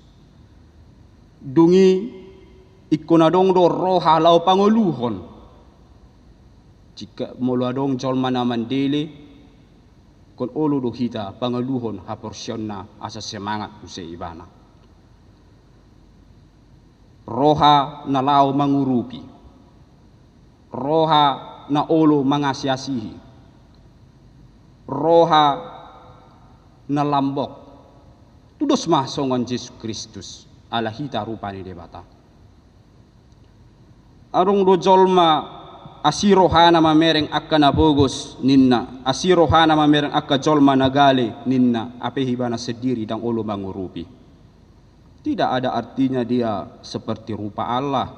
Dungi ikonadong do roha lau panguluhon jika moluadong jolma na mandele kon olo do hita pangaluhon haporsyon na asa semangat usai ibana. Roha na lao mangurupi, roha na olo mangasiasihi, roha na lambok. Tudos masongan Yesus Kristus ala hita rupani debata. Arong do jolma asirohana mamereng akka na bogos ninna, asirohana mamereng akka jolma nagale ninna, ape hibana sediri dang olo mangurupi. Tidak ada artinya dia seperti rupa Allah.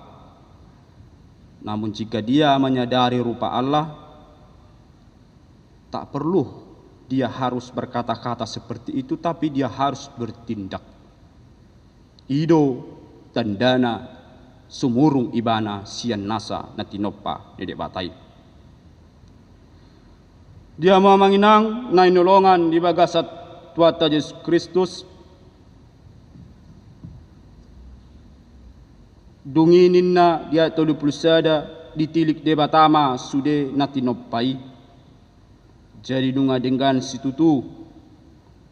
Namun jika dia menyadari rupa Allah, Tak perlu dia harus berkata-kata seperti itu, tapi dia harus bertindak. Ido tandana sumurung ibana sian nasa na tinoppa Dede Batai. Dia mamanginang na inolongan di bagasat Tuata Yesus Kristus. Dunginin na dia tolu pulsada ditilik de batama sude na tinoppai. Jadi dunga dengan situtu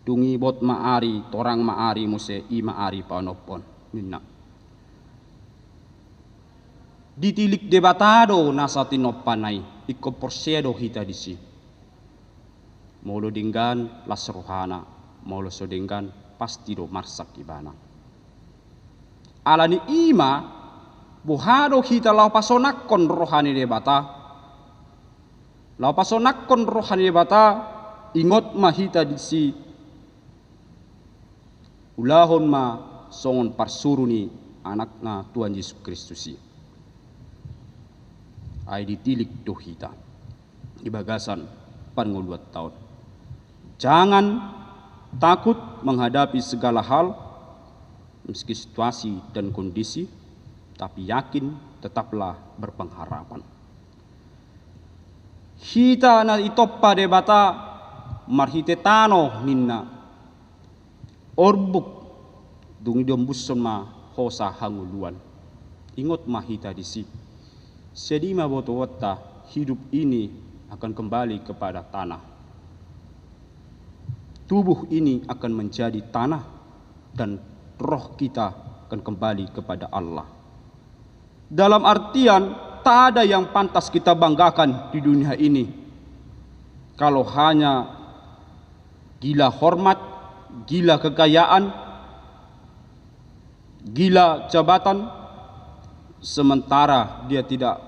dungi bot maari torang maari muse i maari panopon minna. Ditilik de batado nasa tinoppanai iko porsedo hita disi. Molo dengan las rohana, molo so dengan pasti do marsak ibana. Alani ima buhado hita lau pasonakon rohani de bata. Lau pasonakon rohani de bata ingot mahita disi. Ulahon ma songon parsuruni anakna Tuhan Yesus Kristusi. Ai ditilik do hita di bagasan 42 tahun. Jangan takut menghadapi segala hal meski situasi dan kondisi, tapi yakin tetaplah berpengharapan. Hita na itoppa de bata marhite tano ninna orbuk dungi dombusson ma hosa hanguluan. Ingot mahita disi. Sedima boto wata hidup ini akan kembali kepada tanah. Tubuh ini akan menjadi tanah dan roh kita akan kembali kepada Allah. Dalam artian tak ada yang pantas kita banggakan di dunia ini. Kalau hanya gila hormat, gila kekayaan, gila jabatan, sementara dia tidak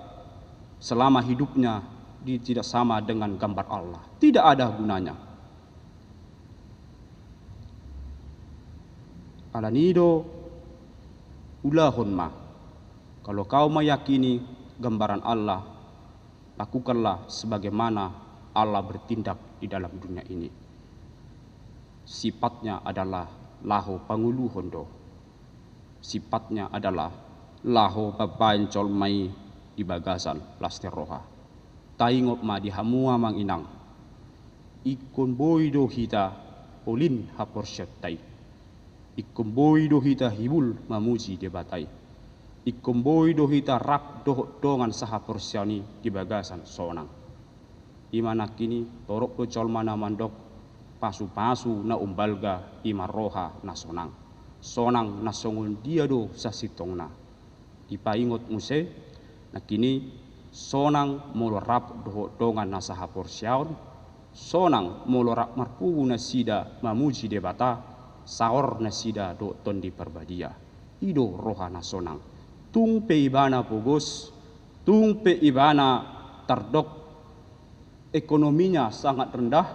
selama hidupnya dia tidak sama dengan gambar Allah. Tidak ada gunanya. Alanido ulahon ma. Kalau kau meyakini gambaran Allah, lakukanlah sebagaimana Allah bertindak di dalam dunia ini. Sifatnya adalah laho pangulu hondo. Sifatnya adalah laho babain colmai di bagasan lasteroha. Taingot ma di hamua manginang. Ikon boido hita olin haporsyatai. Ikumboy do hita hibul mamuji de batai. Ikumboy do hita rap dongan saha porsiani di bagasan sonang. Imana kini torok do colmana mandok pasu-pasu na umbalga imaroha na sonang. Sonang na songun dia do sasitongna. Ipaingot muse na kini sonang molo rap dongan na saha porsiaon. Sonang molo rap marpugu na sida mamuji de bata. Saor na sida do tondi perbadia. Ido roha na sonang. Tung pe ibana pugos, tung pe ibana tardok. Ekonominya sangat rendah,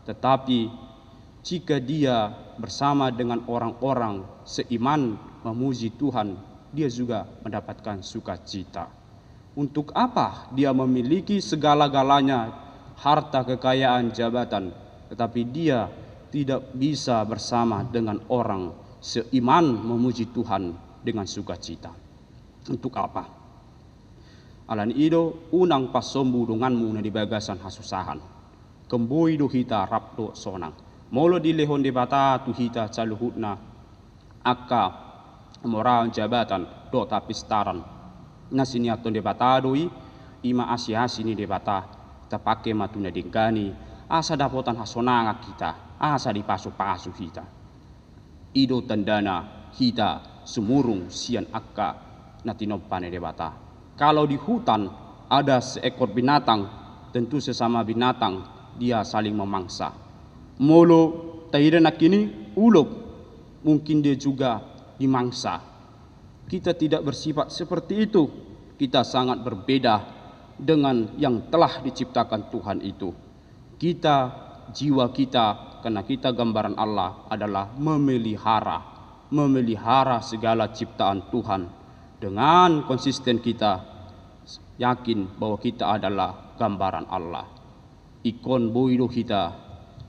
tetapi jika dia bersama dengan orang-orang seiman memuji Tuhan, dia juga mendapatkan sukacita. Untuk apa dia memiliki segala-galanya, harta, kekayaan, jabatan, tetapi dia tidak bisa bersama dengan orang seiman memuji Tuhan dengan sukacita. Untuk apa? Alan ido unang pasombu dunganmu na di bagasan hasusahan. Kemboi do hita rapdo sonang. Molo di lehon de bata tu hita caluhutna akka moral jabatan do tapistaran. Nasiniaton de bata doi ima asia-asini de bata tapake matuna dengani asa dapotan hasonanga kita. Asa dipasu-pasu hita. Ido tandana hita sumurung sian akka natinompane de bata. Kalau di hutan ada seekor binatang, tentu sesama binatang dia saling memangsa. Molo tairana kini uluk, mungkin dia juga dimangsa. Kita tidak bersifat seperti itu. Kita sangat berbeda dengan yang telah diciptakan Tuhan itu. Kita, jiwa kita, karena kita gambaran Allah adalah memelihara segala ciptaan Tuhan. Dengan konsisten kita yakin bahwa kita adalah gambaran Allah. ikon boido kita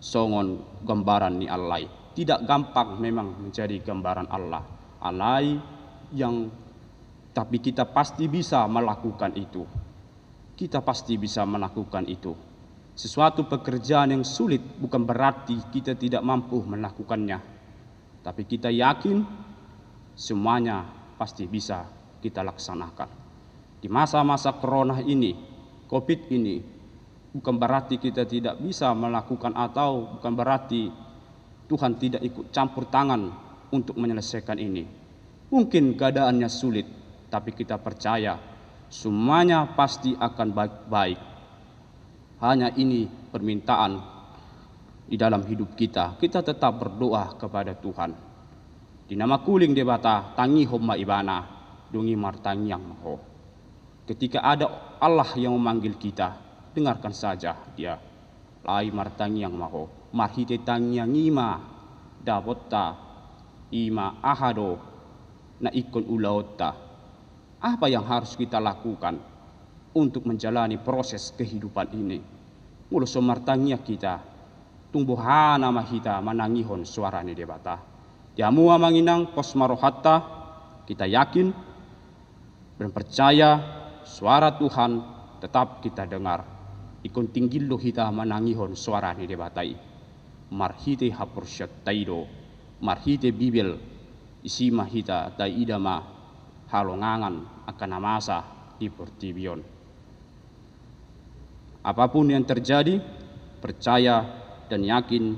songon gambaran ni Allah. Tidak gampang memang menjadi gambaran Allah. Allah yang tapi kita pasti bisa melakukan itu. Kita pasti bisa melakukan itu. Sesuatu pekerjaan yang sulit bukan berarti kita tidak mampu melakukannya. Tapi kita yakin semuanya pasti bisa kita laksanakan. Di masa-masa corona ini, COVID ini, bukan berarti kita tidak bisa melakukan atau bukan berarti Tuhan tidak ikut campur tangan untuk menyelesaikan ini. Mungkin keadaannya sulit, tapi kita percaya semuanya pasti akan baik-baik. Hanya ini permintaan di dalam hidup kita. Kita tetap berdoa kepada Tuhan. Di nama kuling debata tangi homma ibana, dungi martangi yang maho. Ketika ada Allah yang memanggil kita, dengarkan saja dia. Lai martangi yang maho. Marhite tangi yang ima, dabotta, ima ahado, na ikon ulaota. Apa yang harus kita lakukan untuk menjalani proses kehidupan ini? Mulu somartangnya kita, tumbuhana mahita manangihon suara ni debata. Diamua manginang pos marohatta, kita yakin dan percaya suara Tuhan tetap kita dengar. Ikon tinggilo kita manangihon suara ni debatai. Marhite hapursyat taido, marhite bibel, isi mahita taidama halongangan akan amasa di pertibion. Apapun yang terjadi, percaya dan yakin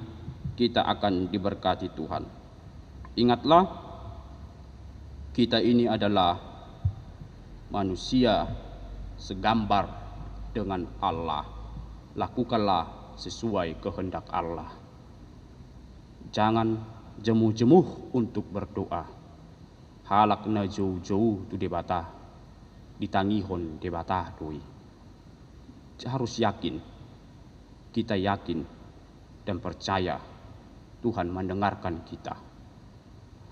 kita akan diberkati Tuhan. Ingatlah, kita ini adalah manusia segambar dengan Allah. Lakukanlah sesuai kehendak Allah. Jangan jemuh-jemuh untuk berdoa. Halak na jauh-jauh tu debata, ditangihon debata doi. Harus yakin, kita yakin dan percaya Tuhan mendengarkan kita.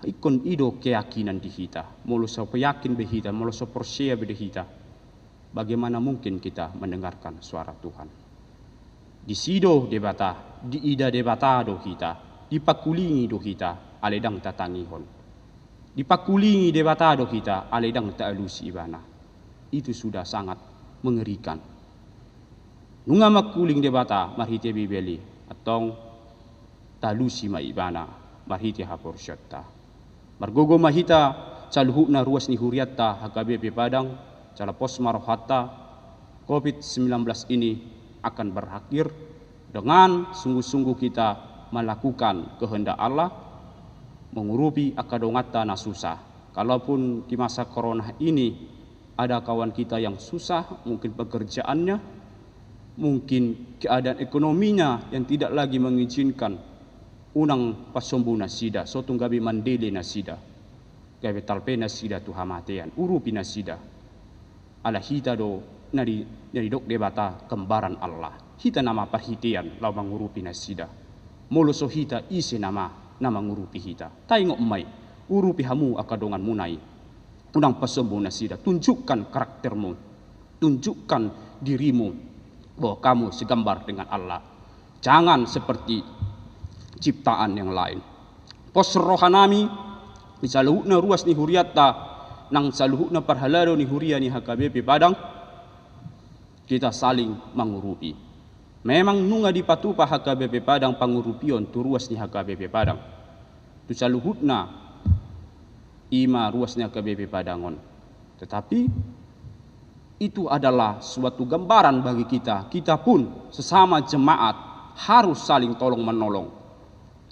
Ikon ido keyakinan di kita, mulu so yakin behita, mulu so percaya behita. Bagaimana mungkin kita mendengarkan suara Tuhan? Di sido debata, di ida debata do kita. Dipakulingi do kita, aledang tatangihon. Dipakulingi debata do kita, aledang taalusi ibana. Itu sudah sangat mengerikan. Nunga makuling debata, marhite bibeli, atau talusi maibana, marhite hapursyata. Margogo mahita, caluhuk na ruas ni huriatta, HKBP Padang, cala pos marohata, COVID-19 ini akan berakhir dengan sungguh-sungguh kita melakukan kehendak Allah, mengurupi akadongata na susah. Kalaupun di masa corona ini ada kawan kita yang susah, mungkin pekerjaannya, mungkin keadaan ekonominya yang tidak lagi mengizinkan unang pasombu nasida, sotung gabi mandele nasida, gabi talpe nasida tu hamatean, urupi nasida. Ala hita do nari dok debata kembaran Allah. Hita nama perhitian lau mengurupi nasida. Molo so hita isi nama ngurupi hita. Taingok mai, urupi hamu akadongan munai. Unang pasombu nasida, tunjukkan karaktermu, tunjukkan dirimu bahwa kamu segambar dengan Allah. Jangan seperti ciptaan yang lain. Pos rohanami, misaluhna ruas ni huriatta, nang saluhna parhalado ni huria ni HKBP Padang, kita saling mengurupi. Memang nunga dipatupa HKBP Padang pangurupion tu ruas ni HKBP Padang. Tu saluhutna ima ruas ni HKBP Padangon. Tetapi itu adalah suatu gambaran bagi kita. Kita pun sesama jemaat harus saling tolong menolong.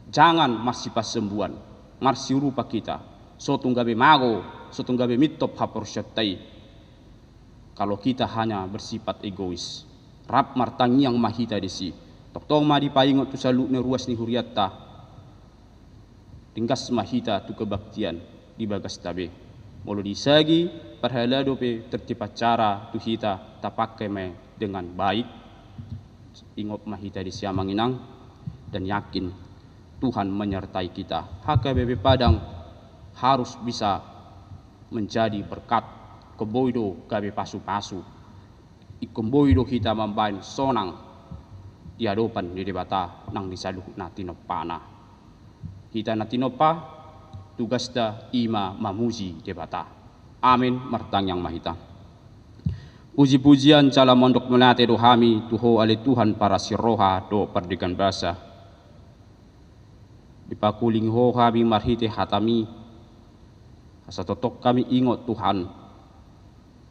Jangan masih pasembuan, marsi rupa kita. Sotung gabe mago, sotung gabe mitop hapursyattai. Kalau kita hanya bersifat egois. Rap martangi yang mahita disi. Toktong ma dipaingot tu salu ne ruas ni huriatta. Tingkas mahita tu kebaktian di bagas tabe. Molo disagi perhalado pe tertipat cara tu hita tapakai me dengan baik. Ingot mahita disi amanginang dan yakin Tuhan menyertai kita. HKBP Padang harus bisa menjadi berkat keboido gabe pasu-pasu. Ikomboido kita membain sonang di hadapan di debata nang disaluh na tinopana. Kita na tinopa tugas da ima mamuji debata. Amin martang yang mahita. Puji-pujian cala mondok melate dohami tuho ale Tuhan para siroha do perdikan basa. Dipakuling ho kami marhite hatami. Asa totok kami ingot Tuhan.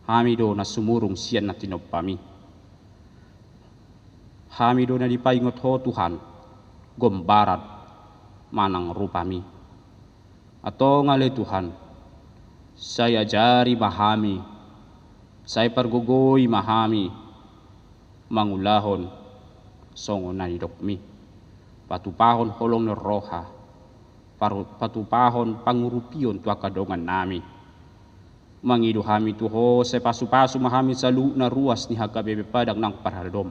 Kami do na sumurung sian na tinopami. Kami do na dipaingot ho Tuhan. Gombarat manang rupami. Atau ngale Tuhan. Saya jari mahami. Saya pergogoy mahami. Mangulahon. Songo na hidokmi. Patupahon holong na roha. Patupahon pangurupion tua kadongan nami. Mangidu hami tuho sa pasu-pasu mahami sa na ruas ni hagabebe padang ng parhaldom.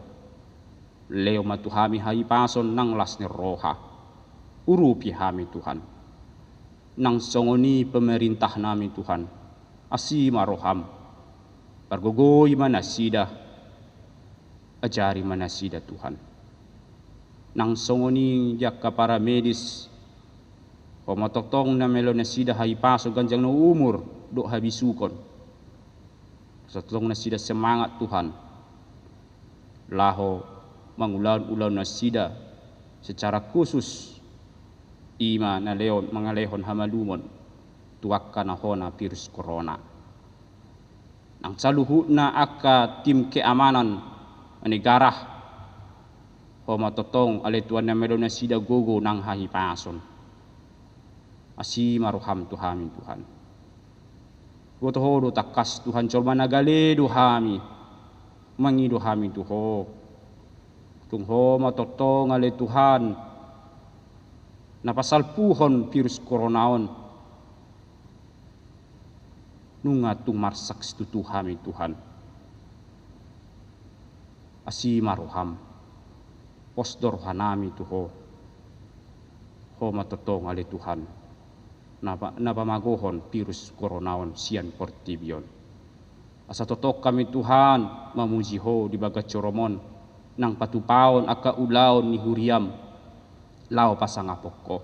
Leo matuhami hai pason ng las ni roha. Urupi hami Tuhan. Nang songoni pemerintah nami Tuhan. Asima roham. Pergogoy manasida. Ajari manasida Tuhan. Nang songoni jaka para medis. Pemototong na melon na sida hai paso ganjang no umur do habisukon. Satong na sida semangat Tuhan. Laho mangulan-ulan na sida secara khusus ima na leon mga lehon hamalumon tuwakka na hona virus corona. Nang saluhu na aka tim keamanan negara pemototong aletuan na melon na sida gogo nang hai pason. Asi maruham Tuhan Tuhan. Gotoho do takas Tuhan colma nagale do hami. Mangido hami tuho. Tungho matotong ale Tuhan. Napasalpuhon virus coronaon. Nunga tung marsak tu hami Tuhan. Asi maruham. Posdor hanami tuho. Ho matotong ale Tuhan. Napamagohon virus coronaon sian portibion. Asa totok kami Tuhan mamuji ho di bagat coromon nang patupaon aka ulaon ni huriam lao pasangapokko.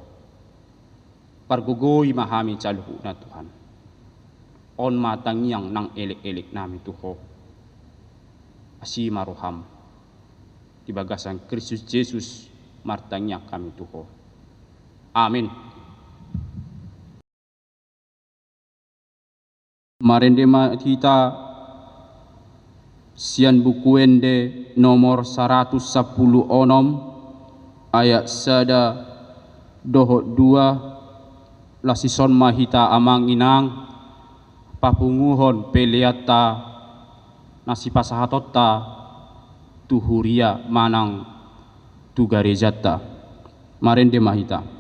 Pargogoy mahami caluhu na Tuhan. On matangyang nang elik-elik nami tuho. Asi maruham di bagasan Kristus Yesus martangnya kami tuho. Amin. Marende kita sian bukuende nomor 110 onom ayat sada dohot 2 lasison mahita amang inang papunguhon peliata nasi pasahatota tuhuria manang tugarejata. Marende mahita.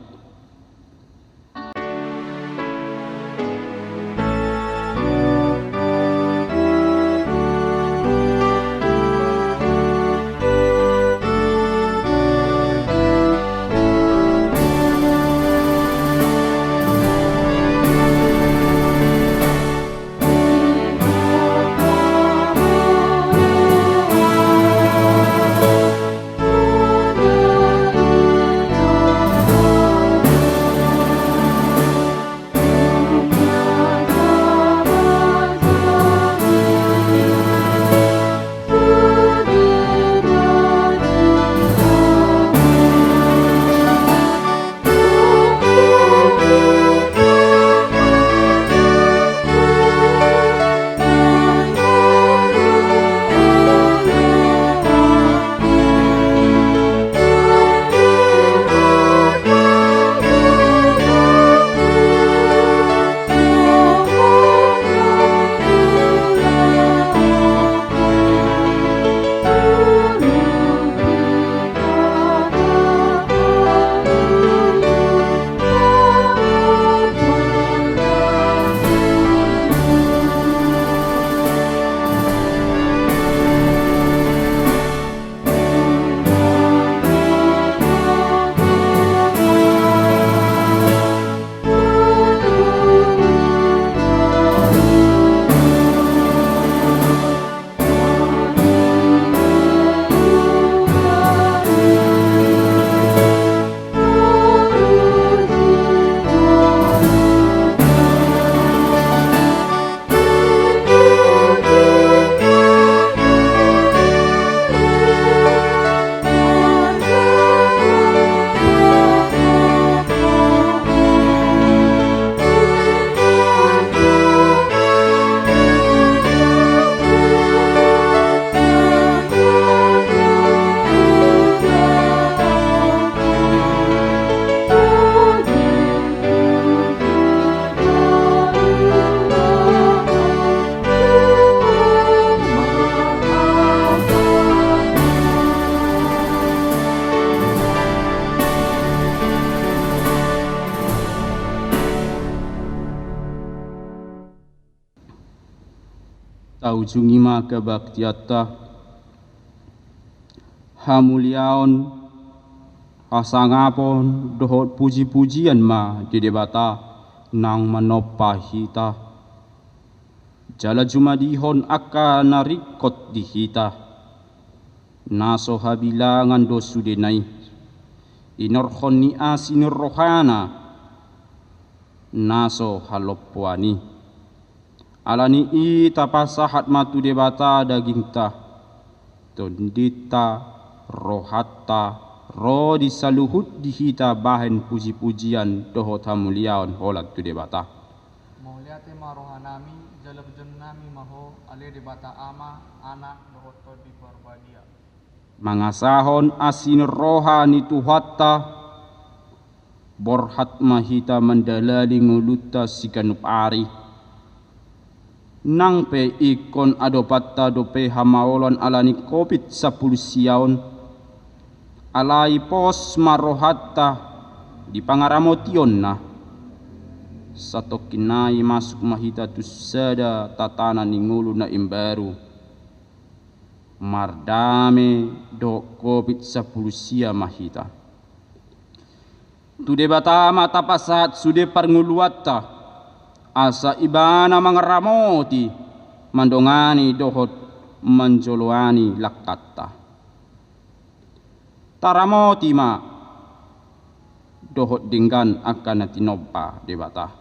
ujungima kebaktiata hamuliaon asangapon dohot puji-pujian ma di debata nang manopahita jala jumadihon akan narikot dihita naso habilangan dosudenai inorhon ni asinir rohana naso halopwani alani ita pasahat matu debata daging ta tondita rohatta ro disaluhut dihita bahen puji-pujian dohot hamuliaon holat tu debata Mauliate marohanami jalabjan nami maho ale debata ama anak dohot di parbadia mangasahon asin rohani tuhatta borhat mahita mandalali nguluta sikanup ari nang pe ikon adopatta dope hamaolon alani covid 10 siaon alai pos marohatta di pangaramotion na satokinai masuk mahita tusada tatana ningulu na imbaru mardame do covid 10 sia mahita tu debata mata pasat sude parnguluatta asa ibana mangaramoti mandongani dohot manjoloani lakatta taramoti ma dohot dinggan akan natinopa debata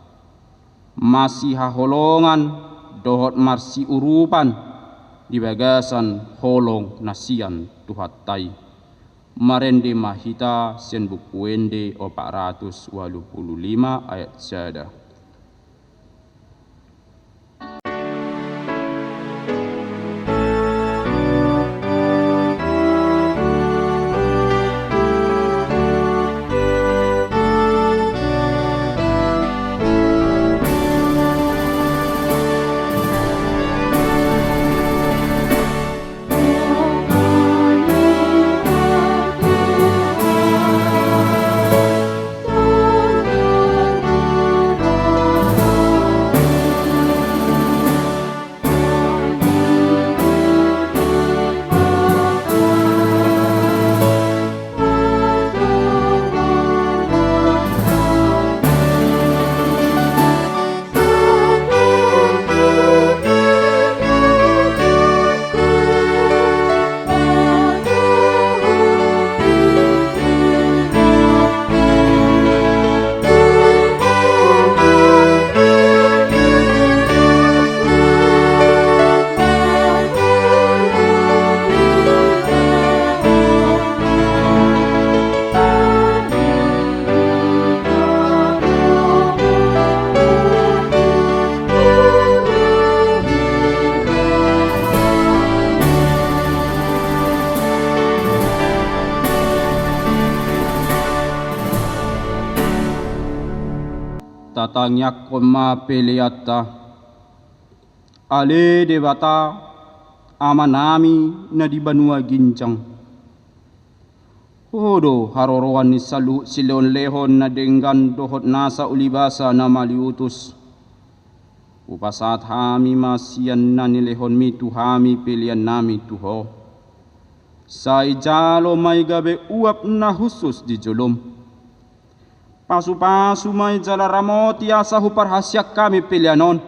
masih haholongan dohot marsi urupan di bagasan holong nasian tuhatai marende mahita sen bukuende 485 ayat sada tatangyak koma peleata ale debata amanami na di banua gincang hodo harorowan ni salu silon lehon na denggan dohot nasa ulibasa na maliutus upasat hami masian na nilehon mi tuhami pilihan nami tuho sai jalo may gabe uap na husus di jolom pasu-pasu may jalaramoti asa huparhasyak kami pilihanon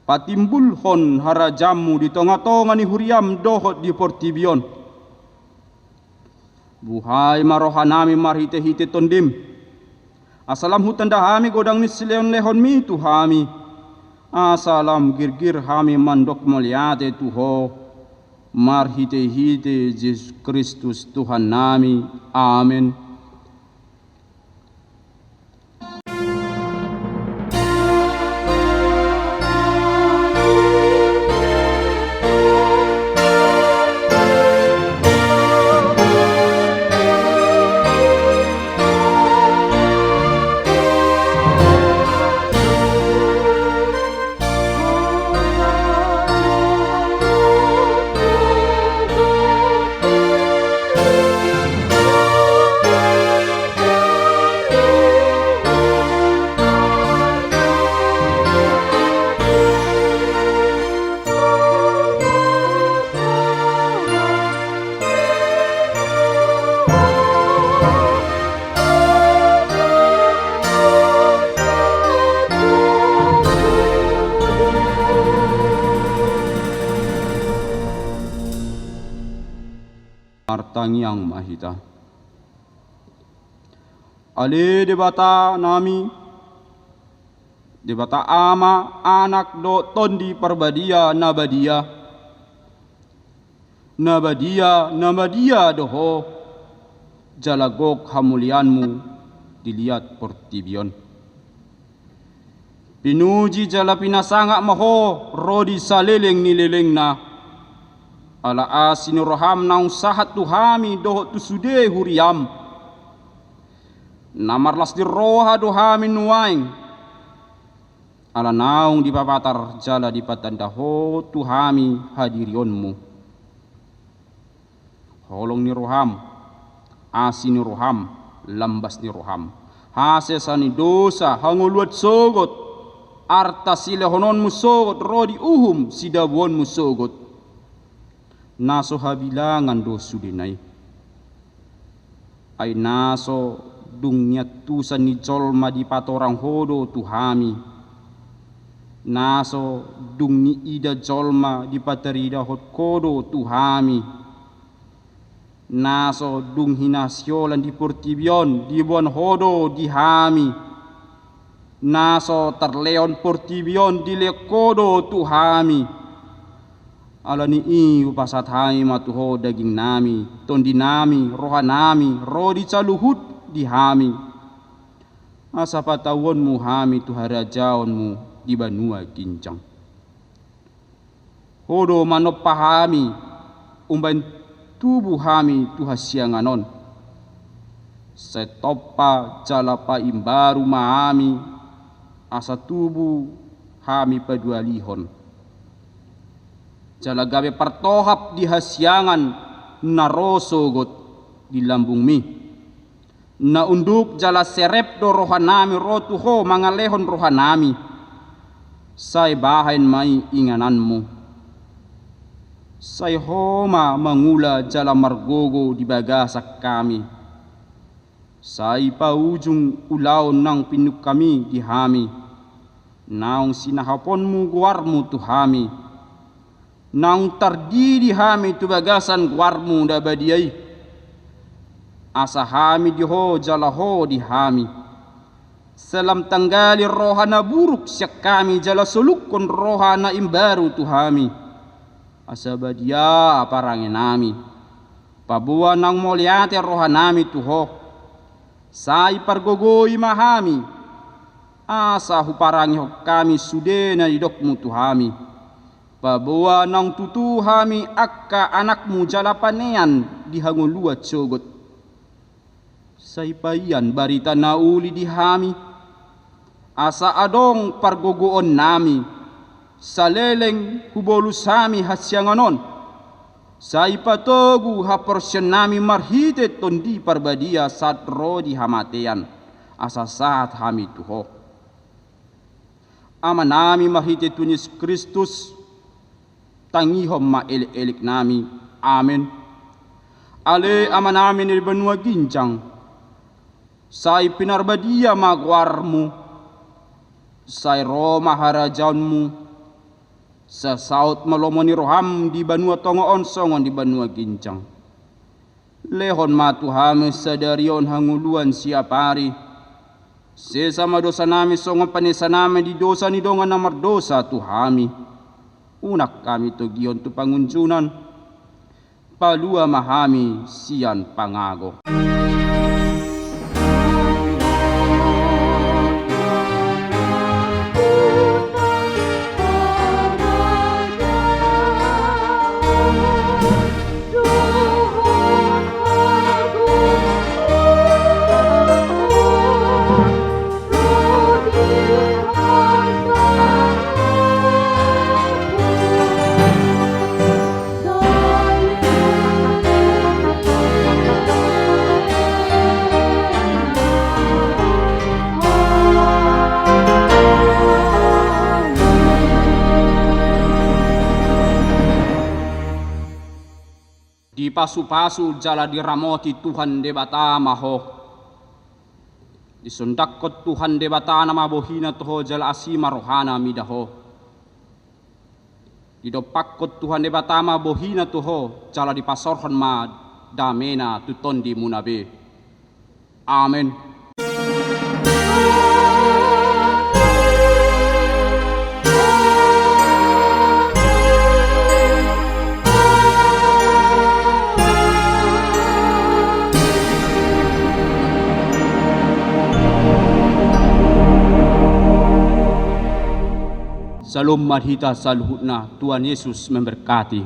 patimbulhon harajamu di tonga-tonga ni huriam dohot di portibion buhay marohanami marhite-hite tondim asalam hutan dahami godang ni sileon lehon mi tuhami asalam girgir hami mandok meliate tuho marhite-hite Yesus Kristus Tuhan nami amin. Artangiang mahita. Ale debata nami, debata ama anak do tondi parbadia nabadia, nabadia doho, jalagok hamulianmu dilihat portibion. Pinuji jala pinasanga maho rodi saleleng nileleng na, ala asinuroham naung sahat tuhami doho tusude huriam, namarlas di roha dohami nuaing, ala naung dipapatar jala dipatandaho tuhami hadirionmu. Holong ni roham, asin ni roham, lambas ni roham, hasesani dosa hanguluat sogot, arta sile honon musogot rodi uhum sidawon musogot, naso habilangan do sudinai, ay naso dungnyat tusan ni jolma di patorang hodo tuhami, naso dungni ida jolma di patarida hot kodo tuhami, naso dung hinasiolan di portibion di bon hodo dihami, naso terleon portibion di lekodo tuhami, ala ni upasat hai matuho daging nami, tondi nami, rohanami, rodi caluhut dihami, asa patawonmu hami tuharajaonmu di banua kincang, hodo manopahami umban tubuh hami tuhasianganon, setopa jalapa imbaru mahami, asa tubuh hami padualihon, jala gawe partohap di hasiangan narosogot di lambung mi, na unduk jala serep do rohanami rotuho mangalehon rohanami, say bahain mai ingananmu, say homa mangula jala margogo di bagasak kami, say paujung ulaw nang pinuk kami dihami, naung sinahaponmu guarmu tuhami, naung tardidi hami tu bagasan guarmu dabadiai, asa hami diho jala ho dihami, selam tanggali rohana buruk syak kami jala solukon rohana imbaru tuhami, asa badia aparangin nami, pabuan nang moliate rohanami tuho, say pargogoi mahami, asa huparangi hok kami sudena idokmu tuhami, pabuan nang tutuhami akka anakmu jala panean dihanguluat sogot, say payan barita nauli dihami, asa adong pargogoon nami, saleleng hubolus hami hasyanganon, say patogu haporsyon nami marhitet tondi parbadia saat rodi hamatean, asa saat hami tuho, ama nami marhitet tunis Kristus, tangihom maelik-elik nami, amin. Ale ama nami ni benua ginjang, say pinarbadia magwarmu, say Roma harajaunmu, sa saut malomoni roham di banua tongoon songon di banua gincang, lehon matuhami sadarion hanguluan siapari, sesama dosa nami songon panesa nami di dosa ni dongan namar dosa tuhami, unak kami togion tu pangunjunan, palua mahami sian pangago. Di pasu-pasu jala diramoti Tuhan debata maho, disundakot Tuhan debata nama bohina toho jala asima rohana midaho, didopakot Tuhan debata ma bohina toho jala dipasorhon ma damena tuton di munabe. Amen. Salam madhita saluhutna, Tuhan Yesus memberkati.